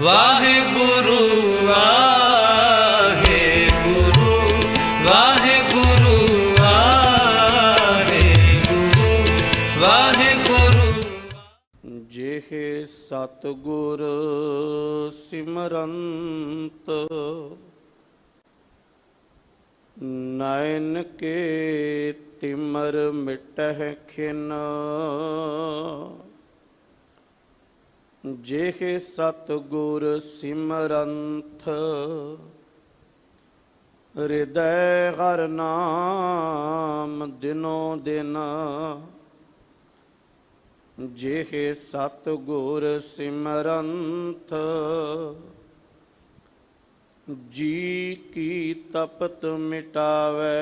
ਵਾਹਿਗੁਰੂ ਵਾਹਿਗੁਰੂ ਵਾਹਿਗੁਰੂ ਵਾਹਿਗੁਰੂ ਵਾਹਿਗੁਰੂ। ਜਿਹੇ ਸਤਿਗੁਰ ਸਿਮਰੰਤ ਨੈਣ ਕੇ ਤਿਮਰ ਮਿਟਹਿ ਖਿਨ। ਜਿਹੇ ਸਤਿਗੁਰ ਸਿਮਰੰਥ ਹਿਰਦੈ ਹਰਿ ਨਾਮ ਦਿਨੋ ਦਿਨ। ਜਿਹੇ ਸਤਿਗੁਰ ਸਿਮਰੰਥ ਜੀ ਕੀ ਤਪਤ ਮਿਟਾਵੈ।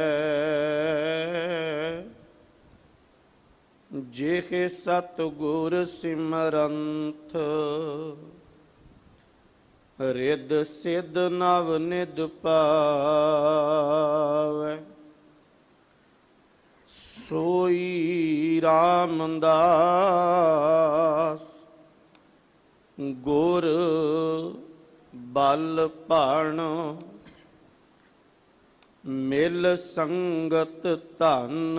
ਜਿਹੇ ਸਤਿਗੁਰ ਸਿਮਰੰਥ ਰਿੱਧ ਸਿੱਧ ਨਵ ਨਿਧ ਪਾਵੈ। ਸੋਈ ਰਾਮਦਾਸ ਗੁਰ ਬਲ ਭਾਣ। ਮਿਲ ਸੰਗਤ ਧਨ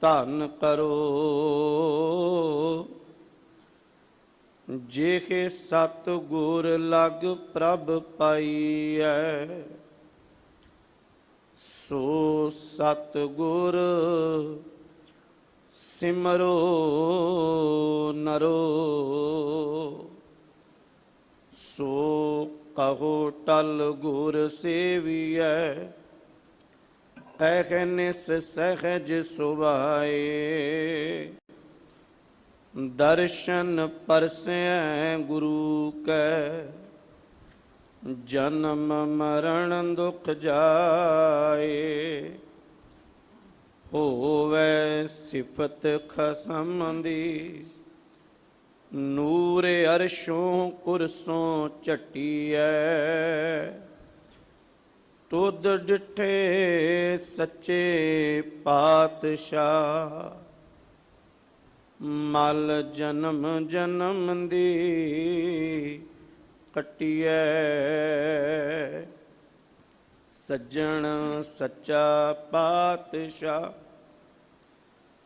ਧਨ ਕਰੋ। ਜਿਹੇ ਸਤਿਗੁਰ ਲਗ ਪ੍ਰਭ ਪਾਈਐ। ਸੋ ਸਤਿਗੁਰ ਸਿਮਰੋ ਨਰੋ। ਸੋ ਕਹੋ ਟਲ ਗੁਰ ਸੇਵੀਐ। ਅਹਨਿਸ ਸਹਿਜ ਸੁਭਾਏ। ਦਰਸ਼ਨ ਪਰਸੈ ਗੁਰੂ ਕੈ। ਜਨਮ ਮਰਨ ਦੁਖ ਜਾਏ। ਹੋਵੈ ਸਿਫਤ ਖਸਮ ਦੀ। ਨੂਰ ਅਰਸ਼ੋਂ ਕੁਰਸੋਂ ਝਟੀਐ। ਤੁਧ ਡਿਠੇ ਸੱਚੇ ਪਾਤਸ਼ਾਹ। ਮਲ ਜਨਮ ਜਨਮ ਦੀ ਕੱਟੀਐ। ਸੱਜਣ ਸੱਚਾ ਪਾਤਸ਼ਾਹ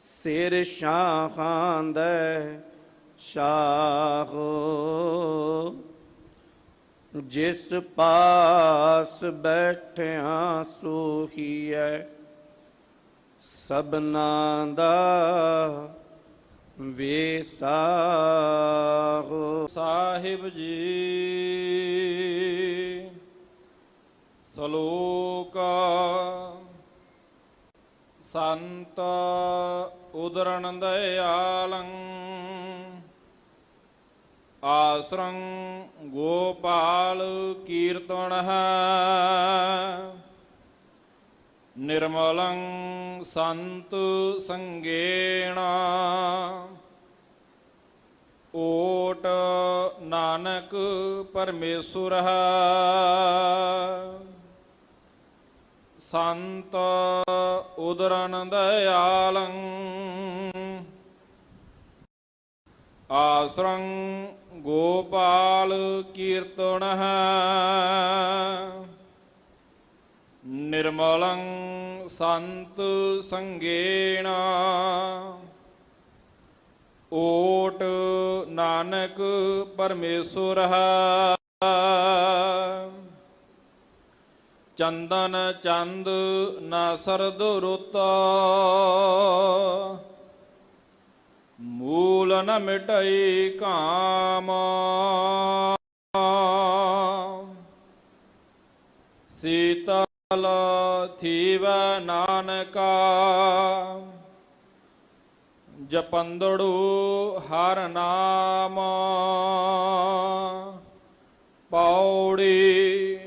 ਸਿਰ ਸ਼ਾਹਾਂ ਦੇ ਸ਼ਾਹ। ਜਿਸ ਪਾਸ ਬੈਠਿਆ ਸੋਹੀਐ। ਸਭਨਾਂ ਦਾ ਵੇਸਾਹੋ। ਸਾਹਿਬ ਜੀ ਸਲੋਕ ਸੰਤ ਉਦਰਣ ਦਇਆਲੰ। ਆਸਰੰ ਗੋਪਾਲ ਕੀਰਤਨ ਹੈ। ਨਿਰਮਲੰ ਸੰਤ ਸੰਗੇਣ। ਓਟ ਨਾਨਕ ਪਰਮੇਸ਼ੁਰ ਹੈ। ਸੰਤ ਉਦਰਣ ਦਇਆਲੰ। ਆਸਰੰ ਗੋਪਾਲ ਕੀਰਤਨ ਹੈ। ਨਿਰਮਲੰ ਸੰਤ ਸੰਗੇਣ। ਓਟ ਨਾਨਕ ਪਰਮੇਸ਼ੁਰ ਹੈ। ਚੰਦਨ ਚੰਦ ਨਾ ਸਰਦ ਰੁੱਤ। ਮੂਲ ਨ ਮਿਟਈ ਕਾਮ। ਸੀਤਲ ਥੀਵੈ ਨਾਨਕਾ। ਜਪੰਦੜੂ ਹਰ ਨਾਮ। ਪੌੜੀ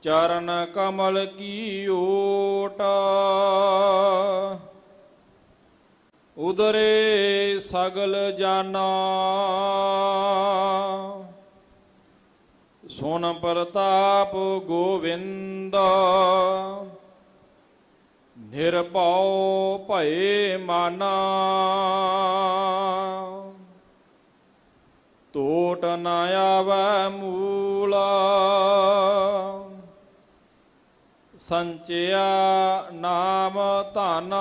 ਚਰਨ ਕਮਲ ਕੀ ਓਟ। ਉਦਰੇ ਸਗਲ ਜਾਨਾ। ਸੁਨ ਪ੍ਰਤਾਪ ਗੋਵਿੰਦ। ਨਿਰਭਉ ਭਏ ਮਾਨਾ। ਤੋ ਓਟ ਨ ਆਵੈ ਮੂਲਾ ਸੰਚਿਆ ਨਾਮ ਧਨ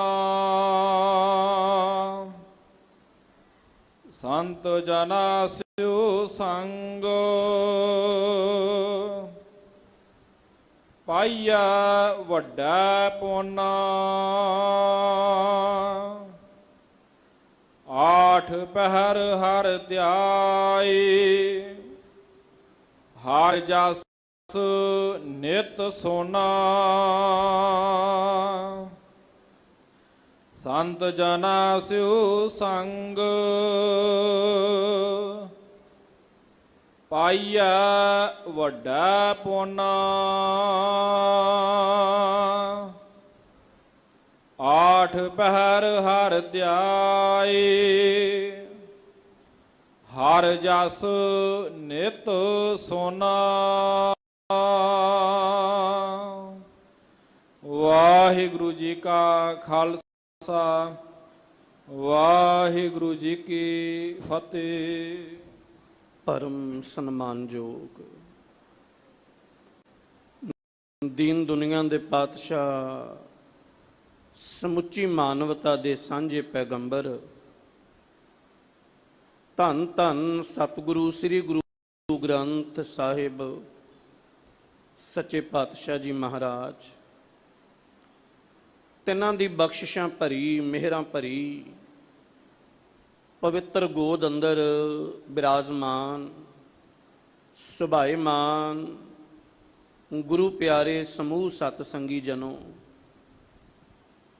ਸੰਤ ਜਨਾ ਸਿਉ ਸੰਗ ਪਾਈਆ ਵੱਡਾ ਪੁੰਨ ਆਠ ਪਹਿਰ ਹਰ ਧਿਆਏ ਹਰ ਜਸ ਨਿਤ ਸੋਨਾ ਸੰਤ ਜਨਾ ਸਿਉ ਸੰਗ ਪਾਈਆ ਵੱਡਾ ਪੁੰਨ ਆਠ ਪਹਿਰ ਹਰ ਧਿਆਏ ਹਰ ਜਸ ਨਿਤ ਸੋਨਾ। ਵਾਹਿਗੁਰੂ ਜੀ ਕਾ ਖਾਲਸਾ ਵਾਹਿਗੁਰੂ ਜੀ ਕੀ ਫਤਿਹ। ਪਰਮ ਸਨਮਾਨਯੋਗ ਦੀਨ ਦੁਨੀਆ ਦੇ ਪਾਤਸ਼ਾਹ, ਸਮੁੱਚੀ ਮਾਨਵਤਾ ਦੇ ਸਾਂਝੇ ਪੈਗੰਬਰ, ਧੰਨ ਧੰਨ ਸਤਿਗੁਰੂ ਸ੍ਰੀ ਗੁਰੂ ਗ੍ਰੰਥ ਸਾਹਿਬ ਸੱਚੇ ਪਾਤਸ਼ਾਹ ਜੀ ਮਹਾਰਾਜ, ਤਿੰਨਾਂ ਦੀ ਬਖਸ਼ਿਸ਼ਾਂ ਭਰੀ ਮਿਹਰਾਂ ਭਰੀ ਪਵਿੱਤਰ ਗੋਦ ਅੰਦਰ ਬਿਰਾਜਮਾਨ ਸੁਭਾਏਮਾਨ ਗੁਰੂ ਪਿਆਰੇ ਸਮੂਹ ਸਤ ਸੰਗੀ ਜਨੋ,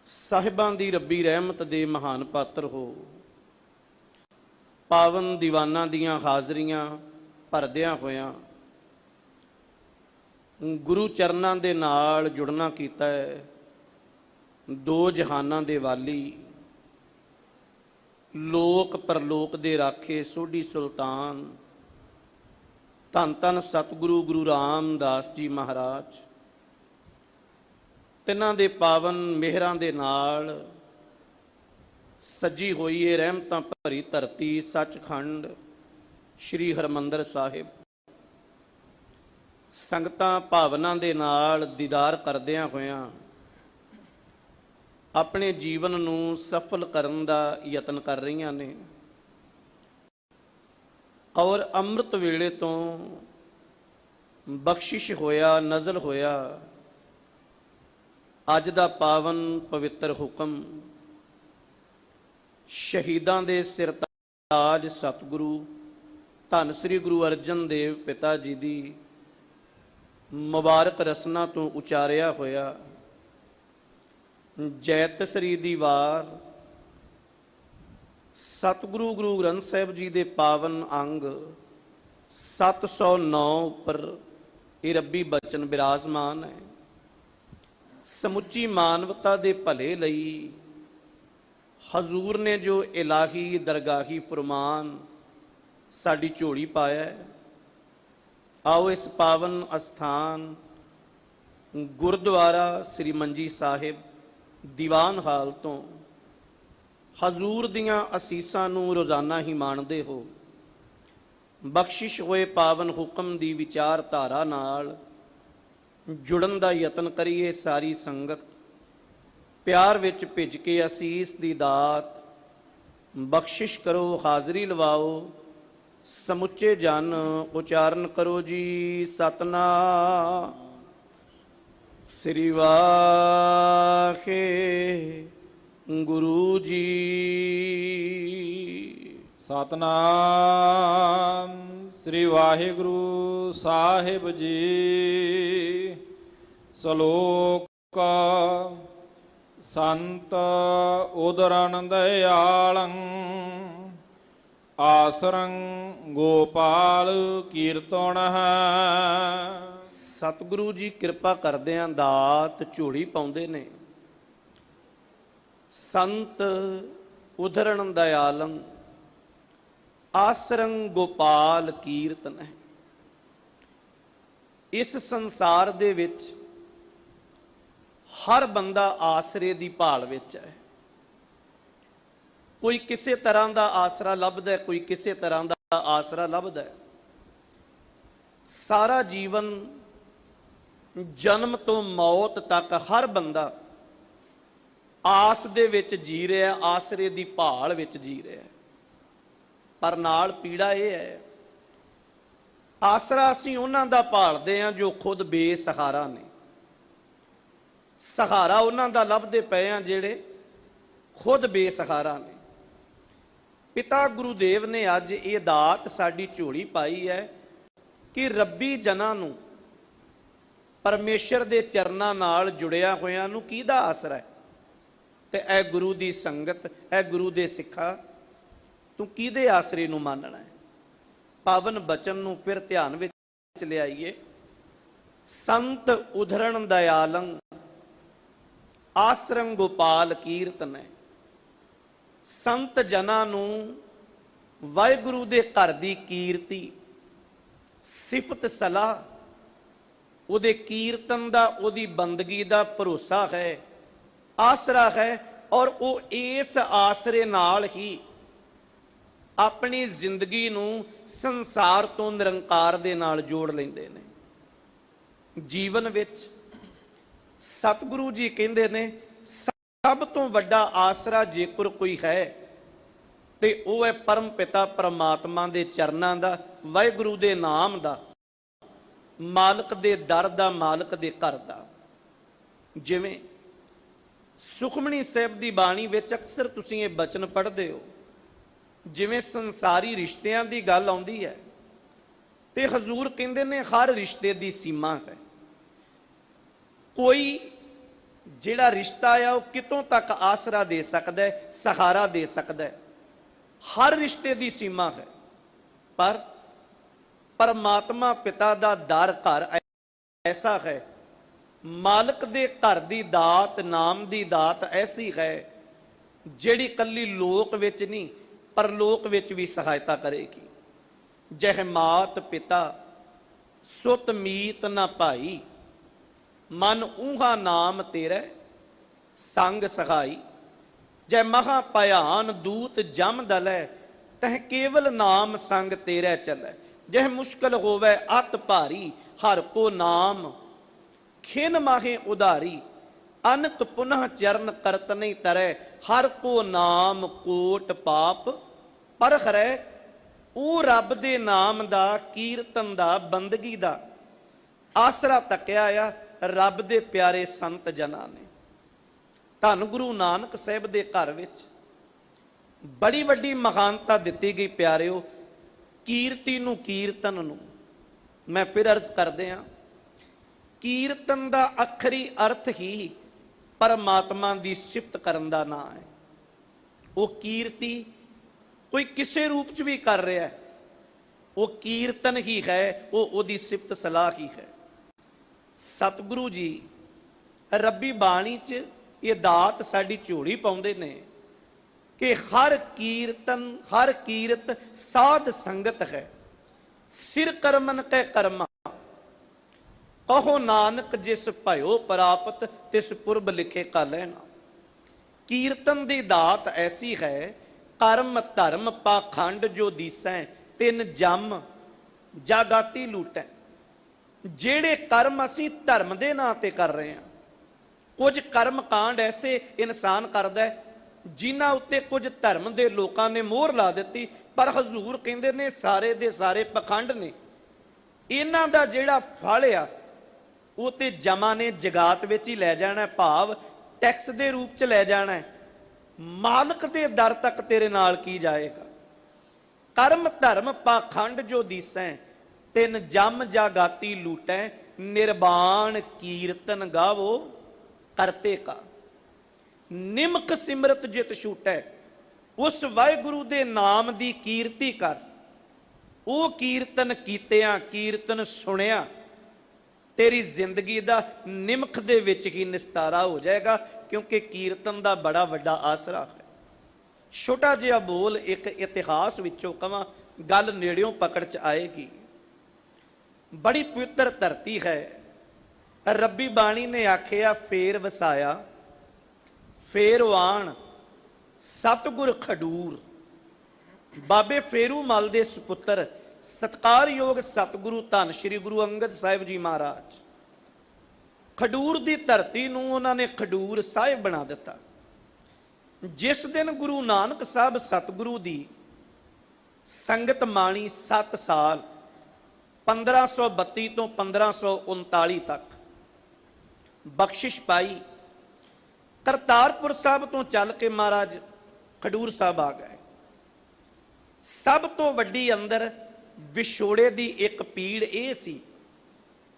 ਸਾਹਿਬਾਂ ਦੀ ਰੱਬੀ ਰਹਿਮਤ ਦੇ ਮਹਾਨ ਪਾਤਰ ਹੋ। ਪਾਵਨ ਦੀਵਾਨਾਂ ਦੀਆਂ ਹਾਜ਼ਰੀਆਂ ਭਰਦਿਆਂ ਹੋਇਆਂ ਗੁਰੂ ਚਰਨਾਂ ਦੇ ਨਾਲ ਜੁੜਨਾ ਕੀਤਾ ਹੈ। ਦੋ ਜਹਾਨਾਂ ਦੇ ਵਾਲੀ, ਲੋਕ ਪਰਲੋਕ ਦੇ ਰਾਖੇ ਸੋਢੀ ਸੁਲਤਾਨ, ਧੰਨ ਧੰਨ ਸਤਿਗੁਰੂ ਗੁਰੂ ਰਾਮਦਾਸ ਜੀ ਮਹਾਰਾਜ, ਤਿੰਨਾਂ ਦੇ ਪਾਵਨ ਮਿਹਰਾਂ ਦੇ ਨਾਲ ਸੱਜੀ ਹੋਈ ਇਹ ਰਹਿਮਤਾਂ ਭਰੀ ਧਰਤੀ ਸੱਚਖੰਡ ਸ੍ਰੀ ਹਰਿਮੰਦਰ ਸਾਹਿਬ, ਸੰਗਤਾਂ ਭਾਵਨਾ ਦੇ ਨਾਲ ਦੀਦਾਰ ਕਰਦਿਆਂ ਹੋਇਆਂ ਆਪਣੇ ਜੀਵਨ ਨੂੰ ਸਫਲ ਕਰਨ ਦਾ ਯਤਨ ਕਰ ਰਹੀਆਂ ਨੇ। ਔਰ ਅੰਮ੍ਰਿਤ ਵੇਲੇ ਤੋਂ ਬਖਸ਼ਿਸ਼ ਹੋਇਆ, ਨਜ਼ਲ ਹੋਇਆ ਅੱਜ ਦਾ ਪਾਵਨ ਪਵਿੱਤਰ ਹੁਕਮ, ਸ਼ਹੀਦਾਂ ਦੇ ਸਿਰਤਾਜ ਸਤਿਗੁਰੂ ਧੰਨ ਸ੍ਰੀ ਗੁਰੂ ਅਰਜਨ ਦੇਵ ਪਿਤਾ ਜੀ ਦੀ ਮੁਬਾਰਕ ਰਸਨਾ ਤੋਂ ਉਚਾਰਿਆ ਹੋਇਆ ਜੈਤਸਰੀ ਦੀ ਵਾਰ ਸਤਿਗੁਰੂ ਗੁਰੂ ਗ੍ਰੰਥ ਸਾਹਿਬ ਜੀ ਦੇ ਪਾਵਨ ਅੰਗ 709 ਉੱਪਰ ਇਹ ਰੱਬੀ ਬਚਨ ਬਿਰਾਜਮਾਨ ਹੈ। ਸਮੁੱਚੀ ਮਾਨਵਤਾ ਦੇ ਭਲੇ ਲਈ ਹਜ਼ੂਰ ਨੇ ਜੋ ਇਲਾਹੀ ਦਰਗਾਹੀ ਫਰਮਾਨ ਸਾਡੀ ਝੋਲੀ ਪਾਇਆ ਹੈ। ਆਓ ਇਸ ਪਾਵਨ ਅਸਥਾਨ ਗੁਰਦੁਆਰਾ ਸ੍ਰੀ ਮੰਜੀ ਸਾਹਿਬ ਦੀਵਾਨ ਹਾਲ ਤੋਂ ਹਜ਼ੂਰ ਦੀਆਂ ਅਸੀਸਾਂ ਨੂੰ ਰੋਜ਼ਾਨਾ ਹੀ ਮਾਣਦੇ ਹੋ। ਬਖਸ਼ਿਸ਼ ਹੋਏ ਪਾਵਨ ਹੁਕਮ ਦੀ ਵਿਚਾਰਧਾਰਾ ਨਾਲ ਜੁੜਨ ਦਾ ਯਤਨ ਕਰੀਏ। ਸਾਰੀ ਸੰਗਤ ਪਿਆਰ ਵਿੱਚ ਭਿੱਜ ਕੇ ਅਸੀਸ ਦੀ ਦਾਤ ਬਖਸ਼ਿਸ਼ ਕਰੋ, ਹਾਜ਼ਰੀ ਲਵਾਓ। ਸਮੁੱਚੇ ਜਨ ਉਚਾਰਨ ਕਰੋ ਜੀ ਸਤਨਾਮ ਸ੍ਰੀ ਵਾਹਿਗੁਰੂ ਜੀ। ਸਤਨਾਮ ਸ੍ਰੀ ਵਾਹਿਗੁਰੂ ਸਾਹਿਬ ਜੀ। ਸ਼ਲੋਕ ਸੰਤ ਉਦਰਨ ਦਇਆਲੰ ਆਸਰੰ ਗੋਪਾਲ ਕੀਰਤਨ ਹੈ। ਸਤਿਗੁਰੂ ਜੀ ਕਿਰਪਾ ਕਰਦਿਆਂ ਦਾਤ ਝੋਲੀ ਪਾਉਂਦੇ ਨੇ। ਸੰਤ ਉਦਰਨ ਦਇਆਲੰ ਆਸਰੰ ਗੋਪਾਲ ਕੀਰਤਨ ਹੈ। ਇਸ ਸੰਸਾਰ ਦੇ ਵਿੱਚ ਹਰ ਬੰਦਾ ਆਸਰੇ ਦੀ ਭਾਲ ਵਿੱਚ ਹੈ। ਕੋਈ ਕਿਸੇ ਤਰ੍ਹਾਂ ਦਾ ਆਸਰਾ ਲੱਭਦਾ, ਕੋਈ ਕਿਸੇ ਤਰ੍ਹਾਂ ਦਾ ਆਸਰਾ ਲੱਭਦਾ। ਸਾਰਾ ਜੀਵਨ ਜਨਮ ਤੋਂ ਮੌਤ ਤੱਕ ਹਰ ਬੰਦਾ ਆਸ ਦੇ ਵਿੱਚ ਜੀ ਰਿਹਾ, ਆਸਰੇ ਦੀ ਭਾਲ ਵਿੱਚ ਜੀ ਰਿਹਾ। ਪਰ ਨਾਲ ਪੀੜਾ ਇਹ ਹੈ, ਆਸਰਾ ਅਸੀਂ ਉਹਨਾਂ ਦਾ ਭਾਲਦੇ ਹਾਂ ਜੋ ਖੁਦ ਬੇਸਹਾਰਾ ਨੇ। ਸਹਾਰਾ ਉਹਨਾਂ ਦਾ ਲੱਭਦੇ ਪਏ ਆ ਜਿਹੜੇ ਖੁਦ ਬੇਸਹਾਰਾ ਨੇ। ਪਿਤਾ ਗੁਰੂਦੇਵ ਨੇ ਅੱਜ ਇਹ ਦਾਤ ਸਾਡੀ ਝੋਲੀ ਪਾਈ ਹੈ ਕਿ ਰੱਬੀ ਜਨਾਂ ਨੂੰ, ਪਰਮੇਸ਼ਰ ਦੇ ਚਰਨਾਂ ਨਾਲ ਜੁੜਿਆ ਹੋਇਆਂ ਨੂੰ ਕਿਹਦਾ ਆਸਰਾ ਹੈ? ਤੇ ਇਹ ਗੁਰੂ ਦੀ ਸੰਗਤ, ਇਹ ਗੁਰੂ ਦੇ ਸਿੱਖਾ, ਤੂੰ ਕਿਹਦੇ ਆਸਰੇ ਨੂੰ ਮੰਨਣਾ ਹੈ? ਪਾਵਨ ਬਚਨ ਨੂੰ ਫਿਰ ਧਿਆਨ ਵਿੱਚ ਲਿਆਈਏ। ਸੰਤ ਉਧਰਣ ਦਇਆਲੰ ਆਸਰੰ ਗੋਪਾਲ ਕੀਰਤਨ ਹੈ। ਸੰਤ ਜਨਾਂ ਨੂੰ ਵਾਹਿਗੁਰੂ ਦੇ ਘਰ ਦੀ ਕੀਰਤੀ, ਸਿਫਤ ਸਲਾਹ, ਉਹਦੇ ਕੀਰਤਨ ਦਾ, ਉਹਦੀ ਬੰਦਗੀ ਦਾ ਭਰੋਸਾ ਹੈ, ਆਸਰਾ ਹੈ। ਔਰ ਉਹ ਇਸ ਆਸਰੇ ਨਾਲ ਹੀ ਆਪਣੀ ਜ਼ਿੰਦਗੀ ਨੂੰ ਸੰਸਾਰ ਤੋਂ ਨਿਰੰਕਾਰ ਦੇ ਨਾਲ ਜੋੜ ਲੈਂਦੇ ਨੇ। ਜੀਵਨ ਵਿੱਚ ਸਤਿਗੁਰੂ ਜੀ ਕਹਿੰਦੇ ਨੇ ਸਭ ਤੋਂ ਵੱਡਾ ਆਸਰਾ ਜੇਕਰ ਕੋਈ ਹੈ ਤੇ ਉਹ ਹੈ ਪਰਮ ਪਿਤਾ ਪਰਮਾਤਮਾ ਦੇ ਚਰਨਾਂ ਦਾ, ਵਾਹਿਗੁਰੂ ਦੇ ਨਾਮ ਦਾ, ਮਾਲਕ ਦੇ ਦਰ ਦਾ, ਮਾਲਕ ਦੇ ਘਰ ਦਾ। ਜਿਵੇਂ ਸੁਖਮਣੀ ਸਾਹਿਬ ਦੀ ਬਾਣੀ ਵਿੱਚ ਅਕਸਰ ਤੁਸੀਂ ਇਹ ਬਚਨ ਪੜ੍ਹਦੇ ਹੋ, ਜਿਵੇਂ ਸੰਸਾਰੀ ਰਿਸ਼ਤਿਆਂ ਦੀ ਗੱਲ ਆਉਂਦੀ ਹੈ ਤੇ ਹਜ਼ੂਰ ਕਹਿੰਦੇ ਨੇ ਹਰ ਰਿਸ਼ਤੇ ਦੀ ਸੀਮਾ ਹੈ। ਕੋਈ ਜਿਹੜਾ ਰਿਸ਼ਤਾ ਆ ਉਹ ਕਿਤੋਂ ਤੱਕ ਆਸਰਾ ਦੇ ਸਕਦਾ ਹੈ, ਸਹਾਰਾ ਦੇ ਸਕਦਾ ਹੈ। ਹਰ ਰਿਸ਼ਤੇ ਦੀ ਸੀਮਾ ਹੈ, ਪਰ ਪਰਮਾਤਮਾ ਪਿਤਾ ਦਾ ਦਰ ਘਰ ਐਸਾ ਹੈ, ਮਾਲਕ ਦੇ ਘਰ ਦੀ ਦਾਤ, ਨਾਮ ਦੀ ਦਾਤ ਐਸੀ ਹੈ ਜਿਹੜੀ ਕੱਲੀ ਲੋਕ ਵਿੱਚ ਨਹੀਂ ਪਰਲੋਕ ਵਿੱਚ ਵੀ ਸਹਾਇਤਾ ਕਰੇਗੀ। ਜਹ ਮਾਤ ਪਿਤਾ ਸੁਤ ਮੀਤ ਨਾ ਭਾਈ, ਮਨ ਊਹਾ ਨਾਮ ਤੇਰੇ ਸੰਗ ਸਹਾਈ। ਜੈ ਮਹਾ ਭਿਆਨ ਦੂਤ ਜਮ ਦਲੈ, ਤਹ ਕੇਵਲ ਨਾਮ ਸੰਗ ਤੇਰੇ ਚਲੈ। ਜਹ ਮੁਸ਼ਕਲ ਹੋਵੇ ਅਤ ਭਾਰੀ, ਹਰ ਕੋ ਨਾਮ ਖਿਨ ਮਾਹੇ ਉਧਾਰੀ। ਅਨਕ ਪੁਨః ਚਰਨ ਕਰਤ ਨਹੀਂ ਤਰੈ, ਹਰ ਕੋ ਨਾਮ ਕੋਟ ਪਾਪ ਪਰ ਹਰੈ। ਉਹ ਰੱਬ ਦੇ ਨਾਮ ਦਾ, ਕੀਰਤਨ ਦਾ, ਬੰਦਗੀ ਦਾ ਆਸਰਾ ਤੱਕਿਆ ਆ ਰੱਬ ਦੇ ਪਿਆਰੇ ਸੰਤ ਜਨਾਂ ਨੇ। ਧੰਨ ਗੁਰੂ ਨਾਨਕ ਸਾਹਿਬ ਦੇ ਘਰ ਵਿੱਚ ਬੜੀ ਵੱਡੀ ਮਹਾਨਤਾ ਦਿੱਤੀ ਗਈ ਪਿਆਰਿਓ, ਕੀਰਤੀ ਨੂੰ, ਕੀਰਤਨ ਨੂੰ। ਮੈਂ ਫਿਰ ਅਰਜ਼ ਕਰਦੇ ਹਾਂ, ਕੀਰਤਨ ਦਾ ਅਖਰੀ ਅਰਥ ਹੀ ਪਰਮਾਤਮਾ ਦੀ ਸਿਫਤ ਕਰਨ ਦਾ ਨਾਂ ਹੈ। ਉਹ ਕੀਰਤੀ ਕੋਈ ਕਿਸੇ ਰੂਪ 'ਚ ਵੀ ਕਰ ਰਿਹਾ ਹੈ, ਉਹ ਕੀਰਤਨ ਹੀ ਹੈ, ਉਹ ਉਹਦੀ ਸਿਫਤ ਸਲਾਹ ਹੀ ਹੈ। ਸਤਿਗੁਰੂ ਜੀ ਰੱਬੀ ਬਾਣੀ 'ਚ ਇਹ ਦਾਤ ਸਾਡੀ ਝੋਲੀ ਪਾਉਂਦੇ ਨੇ ਕਿ ਹਰ ਕੀਰਤਨ, ਹਰ ਕੀਰਤ ਸਾਧ ਸੰਗਤ ਹੈ। ਸਿਰ ਕਰਮਨ ਕੈ ਕਰਮਾ, ਕਹੋ ਨਾਨਕ ਜਿਸ ਭਇਓ ਪ੍ਰਾਪਤ, ਤਿਸ ਪੁਰਬ ਲਿਖੇ ਕਾ ਲੈਣਾ। ਕੀਰਤਨ ਦੀ ਦਾਤ ਐਸੀ ਹੈ, ਕਰਮ ਧਰਮ ਪਾਖੰਡ ਜੋ ਦੀਸੈ, ਤਿੰਨ ਜਮ ਜਾਗਾਤੀ ਲੂਟੈ। ਜਿਹੜੇ ਕਰਮ ਅਸੀਂ ਧਰਮ ਦੇ ਨਾਂ ਤੇ ਕਰ ਰਹੇ ਹਾਂ, ਕੁਝ ਕਰਮ ਕਾਂਡ ਐਸੇ ਇਨਸਾਨ ਕਰਦਾ ਹੈ ਜਿਨ੍ਹਾਂ ਉੱਤੇ ਕੁਝ ਧਰਮ ਦੇ ਲੋਕਾਂ ਨੇ ਮੋਹਰ ਲਾ ਦਿੱਤੀ, ਪਰ ਹਜ਼ੂਰ ਕਹਿੰਦੇ ਨੇ ਸਾਰੇ ਦੇ ਸਾਰੇ ਪਖੰਡ ਨੇ। ਇਹਨਾਂ ਦਾ ਜਿਹੜਾ ਫਲ ਆ ਉਹ ਤੇ ਜਮਾਂ ਨੇ ਜਗਾਤ ਵਿੱਚ ਹੀ ਲੈ ਜਾਣਾ, ਭਾਵ ਟੈਕਸ ਦੇ ਰੂਪ 'ਚ ਲੈ ਜਾਣਾ। ਮਾਲਕ ਦੇ ਦਰ ਤੱਕ ਤੇਰੇ ਨਾਲ ਕੀ ਜਾਏਗਾ। ਕਰਮ ਧਰਮ ਪਾਖੰਡ ਜੋ ਦੀਸੈ, ਤਿੰਨ ਜਮ ਜਾਗਾਤੀ ਲੂਟੈ। ਨਿਰਬਾਣ ਕੀਰਤਨ ਗਾਵੋ ਕਰਤੇ ਕਾ, ਨਿਮਕ ਸਿਮਰਤ ਜਿਤ ਛੂਟੈ। ਉਸ ਵਾਹਿਗੁਰੂ ਦੇ ਨਾਮ ਦੀ ਕੀਰਤੀ ਕਰ। ਉਹ ਕੀਰਤਨ ਕੀਤਿਆਂ, ਕੀਰਤਨ ਸੁਣਿਆ, ਤੇਰੀ ਜ਼ਿੰਦਗੀ ਦਾ ਨਿਮਖ ਦੇ ਵਿੱਚ ਹੀ ਨਿਸਤਾਰਾ ਹੋ ਜਾਏਗਾ, ਕਿਉਂਕਿ ਕੀਰਤਨ ਦਾ ਬੜਾ ਵੱਡਾ ਆਸਰਾ ਹੈ। ਛੋਟਾ ਜਿਹਾ ਬੋਲ ਇੱਕ ਇਤਿਹਾਸ ਵਿੱਚੋਂ ਕਵਾਂ, ਗੱਲ ਨੇੜਿਓਂ ਪਕੜ 'ਚ ਆਏਗੀ। ਬੜੀ ਪਵਿੱਤਰ ਧਰਤੀ ਹੈ। ਰੱਬੀ ਬਾਣੀ ਨੇ ਆਖਿਆ, ਫੇਰ ਵਸਾਇਆ ਫੇਰ ਆਣ ਸਤਿਗੁਰ ਖਡੂਰ। ਬਾਬੇ ਫੇਰੂ ਮਲ ਦੇ ਸੁਪੁੱਤਰ ਸਤਿਕਾਰਯੋਗ ਸਤਿਗੁਰੂ ਧੰਨ ਸ਼੍ਰੀ ਗੁਰੂ ਅੰਗਦ ਸਾਹਿਬ ਜੀ ਮਹਾਰਾਜ, ਖਡੂਰ ਦੀ ਧਰਤੀ ਨੂੰ ਉਹਨਾਂ ਨੇ ਖਡੂਰ ਸਾਹਿਬ ਬਣਾ ਦਿੱਤਾ। ਜਿਸ ਦਿਨ ਗੁਰੂ ਨਾਨਕ ਸਾਹਿਬ ਸਤਿਗੁਰੂ ਦੀ ਸੰਗਤ ਮਾਣੀ 7 ਸਾਲ 1532 ਤੋਂ 1539 ਤੱਕ ਬਖਸ਼ਿਸ਼ ਪਾਈ, ਕਰਤਾਰਪੁਰ ਸਾਹਿਬ ਤੋਂ ਚੱਲ ਕੇ ਮਹਾਰਾਜ ਖਡੂਰ ਸਾਹਿਬ ਆ ਗਏ। ਸਭ ਤੋਂ ਵੱਡੀ ਅੰਦਰ ਵਿਛੋੜੇ ਦੀ ਇੱਕ ਪੀੜ ਇਹ ਸੀ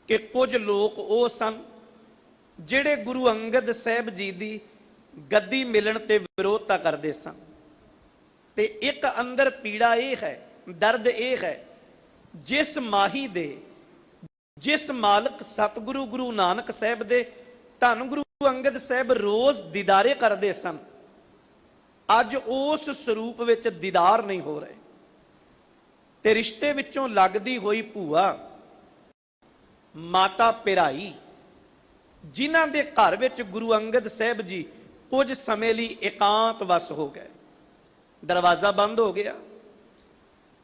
ਕਿ ਕੁਝ ਲੋਕ ਉਹ ਸਨ ਜਿਹੜੇ ਗੁਰੂ ਅੰਗਦ ਸਾਹਿਬ ਜੀ ਦੀ ਗੱਦੀ ਮਿਲਣ ਤੇ ਵਿਰੋਧਤਾ ਕਰਦੇ ਸਨ, ਤੇ ਇੱਕ ਅੰਦਰ ਪੀੜਾ ਇਹ ਹੈ, ਦਰਦ ਇਹ ਹੈ, ਜਿਸ ਮਾਹੀ ਦੇ, ਜਿਸ ਮਾਲਕ ਸਤਿਗੁਰੂ ਗੁਰੂ ਨਾਨਕ ਸਾਹਿਬ ਦੇ ਧੰਨ ਗੁਰੂ ਅੰਗਦ ਸਾਹਿਬ ਰੋਜ਼ ਦੀਦਾਰੇ ਕਰਦੇ ਸਨ, ਅੱਜ ਉਸ ਸਰੂਪ ਵਿੱਚ ਦੀਦਾਰ ਨਹੀਂ ਹੋ ਰਹੇ। ਤੇ ਰਿਸ਼ਤੇ ਵਿੱਚੋਂ ਲੱਗਦੀ ਹੋਈ ਭੂਆ, ਮਾਤਾ ਪਿਰਾਈ, ਜਿਨ੍ਹਾਂ ਦੇ ਘਰ ਵਿੱਚ ਗੁਰੂ ਅੰਗਦ ਸਾਹਿਬ ਜੀ ਕੁਝ ਸਮੇਂ ਲਈ ਇਕਾਂਤ ਵਸ ਹੋ ਗਏ, ਦਰਵਾਜ਼ਾ ਬੰਦ ਹੋ ਗਿਆ।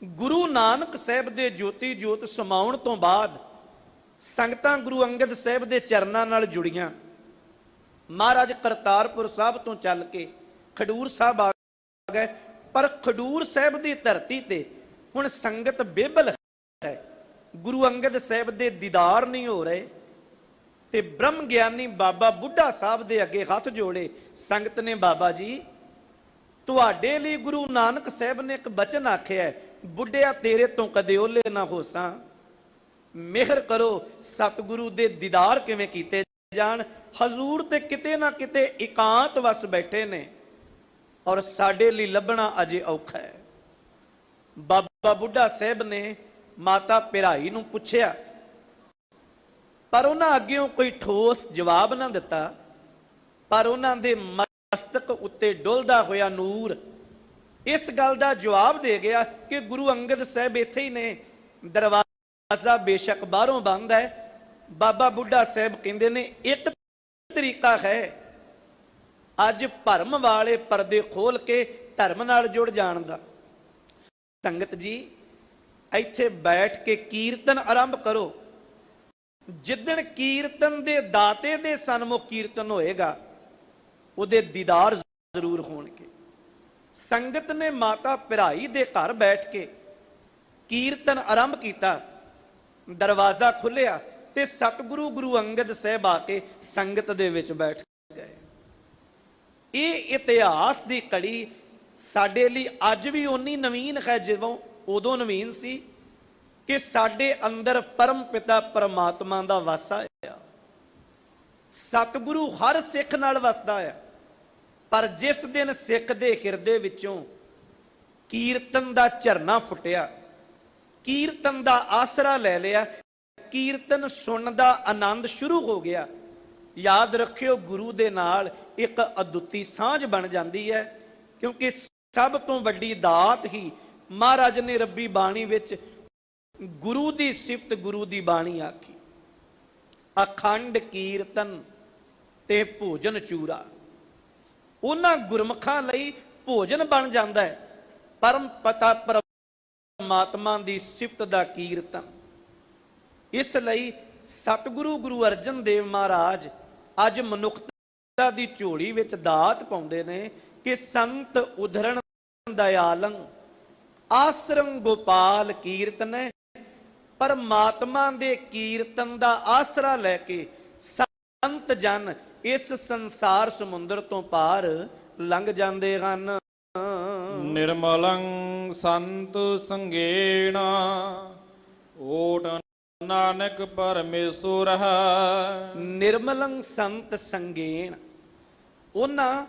ਗੁਰੂ ਨਾਨਕ ਸਾਹਿਬ ਦੇ ਜੋਤੀ ਜੋਤ ਸਮਾਉਣ ਤੋਂ ਬਾਅਦ ਸੰਗਤਾਂ ਗੁਰੂ ਅੰਗਦ ਸਾਹਿਬ ਦੇ ਚਰਨਾਂ ਨਾਲ ਜੁੜੀਆਂ। ਮਹਾਰਾਜ ਕਰਤਾਰਪੁਰ ਸਾਹਿਬ ਤੋਂ ਚੱਲ ਕੇ ਖਡੂਰ ਸਾਹਿਬ ਆ ਗਏ, ਪਰ ਖਡੂਰ ਸਾਹਿਬ ਦੀ ਧਰਤੀ ਤੇ ਹੁਣ ਸੰਗਤ ਬੇਬਲ ਹੈ, ਗੁਰੂ ਅੰਗਦ ਸਾਹਿਬ ਦੇ ਦੀਦਾਰ ਨਹੀਂ ਹੋ ਰਹੇ। ਤੇ ਬ੍ਰਹਮ ਗਿਆਨੀ ਬਾਬਾ ਬੁੱਢਾ ਸਾਹਿਬ ਦੇ ਅੱਗੇ ਹੱਥ ਜੋੜੇ ਸੰਗਤ ਨੇ, ਬਾਬਾ ਜੀ ਤੁਹਾਡੇ ਲਈ ਗੁਰੂ ਨਾਨਕ ਸਾਹਿਬ ਨੇ ਇੱਕ ਬਚਨ ਆਖਿਆ, ਬੁੱਢਿਆ ਤੇਰੇ ਤੋਂ ਕਦੇ ਓਲੇ ਨਾ ਹੋਸਾਂ, ਮਿਹਰ ਕਰੋ ਸਤਿਗੁਰੂ ਦੇ ਦੀਦਾਰ ਕਿਵੇਂ ਕੀਤੇ ਜਾਣ। ਹਜ਼ੂਰ ਤੇ ਕਿਤੇ ਨਾ ਕਿਤੇ ਇਕਾਂਤ ਵਸ ਬੈਠੇ ਨੇ ਔਰ ਸਾਡੇ ਲਈ ਲੱਭਣਾ ਅਜੇ ਔਖਾ ਹੈ। ਬਾਬਾ ਬੁੱਢਾ ਸਾਹਿਬ ਨੇ ਮਾਤਾ ਪਿਰਾਈ ਨੂੰ ਪੁੱਛਿਆ, ਪਰ ਉਹਨਾਂ ਅੱਗਿਓਂ ਕੋਈ ਠੋਸ ਜਵਾਬ ਨਾ ਦਿੱਤਾ। ਪਰ ਉਹਨਾਂ ਦੇ ਮਸਤਕ ਉੱਤੇ ਡੁੱਲਦਾ ਹੋਇਆ ਨੂਰ ਇਸ ਗੱਲ ਦਾ ਜਵਾਬ ਦੇ ਗਿਆ ਕਿ ਗੁਰੂ ਅੰਗਦ ਸਾਹਿਬ ਇੱਥੇ ਹੀ ਨੇ, ਦਰਵਾਜ਼ਾ ਬੇਸ਼ੱਕ ਬਾਹਰੋਂ ਬੰਦ ਹੈ। ਬਾਬਾ ਬੁੱਢਾ ਸਾਹਿਬ ਕਹਿੰਦੇ ਨੇ, ਇੱਕ ਤਰੀਕਾ ਹੈ ਅੱਜ ਭਰਮ ਵਾਲੇ ਪਰਦੇ ਖੋਲ ਕੇ ਧਰਮ ਨਾਲ ਜੁੜ ਜਾਣ ਦਾ। ਸੰਗਤ ਜੀ ਇੱਥੇ ਬੈਠ ਕੇ ਕੀਰਤਨ ਆਰੰਭ ਕਰੋ। ਜਿੱਦਣ ਕੀਰਤਨ ਦੇ ਦਾਤੇ ਦੇ ਸਨਮੁਖ ਕੀਰਤਨ ਹੋਏਗਾ, ਉਹਦੇ ਦੀਦਾਰ ਜ਼ਰੂਰ ਹੋਣਗੇ। ਸੰਗਤ ਨੇ ਮਾਤਾ ਪਿਰਾਈ ਦੇ ਘਰ ਬੈਠ ਕੇ ਕੀਰਤਨ ਆਰੰਭ ਕੀਤਾ, ਦਰਵਾਜ਼ਾ ਖੁੱਲਿਆ ਤੇ ਸਤਿਗੁਰੂ ਗੁਰੂ ਅੰਗਦ ਸਾਹਿਬ ਆ ਕੇ ਸੰਗਤ ਦੇ ਵਿੱਚ ਬੈਠ ਗਏ। ਇਹ ਇਤਿਹਾਸ ਦੀ ਕੜੀ ਸਾਡੇ ਲਈ ਅੱਜ ਵੀ ਓਨੀ ਨਵੀਨ ਹੈ ਜਿਵੇਂ ਉਦੋਂ ਨਵੀਨ ਸੀ ਕਿ ਸਾਡੇ ਅੰਦਰ ਪਰਮ ਪਿਤਾ ਪਰਮਾਤਮਾ ਦਾ ਵਾਸਾ ਆ। ਸਤਿਗੁਰੂ ਹਰ ਸਿੱਖ ਨਾਲ ਵਸਦਾ ਆ, ਪਰ ਜਿਸ ਦਿਨ ਸਿੱਖ ਦੇ ਹਿਰਦੇ ਵਿੱਚੋਂ ਕੀਰਤਨ ਦਾ ਝਰਨਾ ਫੁੱਟਿਆ, ਕੀਰਤਨ ਦਾ ਆਸਰਾ ਲੈ ਲਿਆ, ਕੀਰਤਨ ਸੁਣਨ ਦਾ ਆਨੰਦ ਸ਼ੁਰੂ ਹੋ ਗਿਆ, ਯਾਦ ਰੱਖਿਓ ਗੁਰੂ ਦੇ ਨਾਲ ਇੱਕ ਅਦੁੱਤੀ ਸਾਂਝ ਬਣ ਜਾਂਦੀ ਹੈ। ਕਿਉਂਕਿ ਸਭ ਤੋਂ ਵੱਡੀ ਦਾਤ ਹੀ ਮਹਾਰਾਜ ਨੇ ਰੱਬੀ ਬਾਣੀ ਵਿੱਚ ਗੁਰੂ ਦੀ ਸਿਫਤ, ਗੁਰੂ ਦੀ ਬਾਣੀ ਆਖੀ, ਅਖੰਡ ਕੀਰਤਨ ਤੇ ਭੋਜਨ ਚੂਰਾ। ਉਹਨਾਂ ਗੁਰਮੁਖਾਂ ਲਈ ਭੋਜਨ ਬਣ ਜਾਂਦਾ ਹੈ ਪਰਮ ਪਿਤਾ ਪਰਮਾਤਮਾ ਦੀ ਸਿਫਤ ਦਾ ਕੀਰਤਨ। ਇਸ ਲਈ ਸਤਿਗੁਰੂ ਗੁਰੂ ਅਰਜਨ ਦੇਵ ਮਹਾਰਾਜ ਅੱਜ ਮਨੁੱਖਤਾ ਦੀ ਝੋਲੀ ਵਿੱਚ ਦਾਤ ਪਾਉਂਦੇ ਨੇ ਕਿ ਸੰਤ ਉਧਰਣ ਦਇਆਲੰ ਆਸਰੰ ਗੋਪਾਲ ਕੀਰਤਨ। ਪਰਮਾਤਮਾ ਦੇ ਕੀਰਤਨ ਦਾ ਆਸਰਾ ਲੈ ਕੇ ਸੰਤ ਜਨ ਇਸ ਸੰਸਾਰ ਸਮੁੰਦਰ ਤੋਂ ਪਾਰ ਲੰਘ ਜਾਂਦੇ ਹਨ। ਨਿਰਮਲੰ ਸੰਤ ਸੰਗੇਣਾ ਓਟ ਨਾਨਕ ਪਰਮੇਸ਼ੁਰ ਹੈ। ਨਿਰਮਲੰ ਸੰਤ ਸੰਗੇਣ, ਉਹਨਾਂ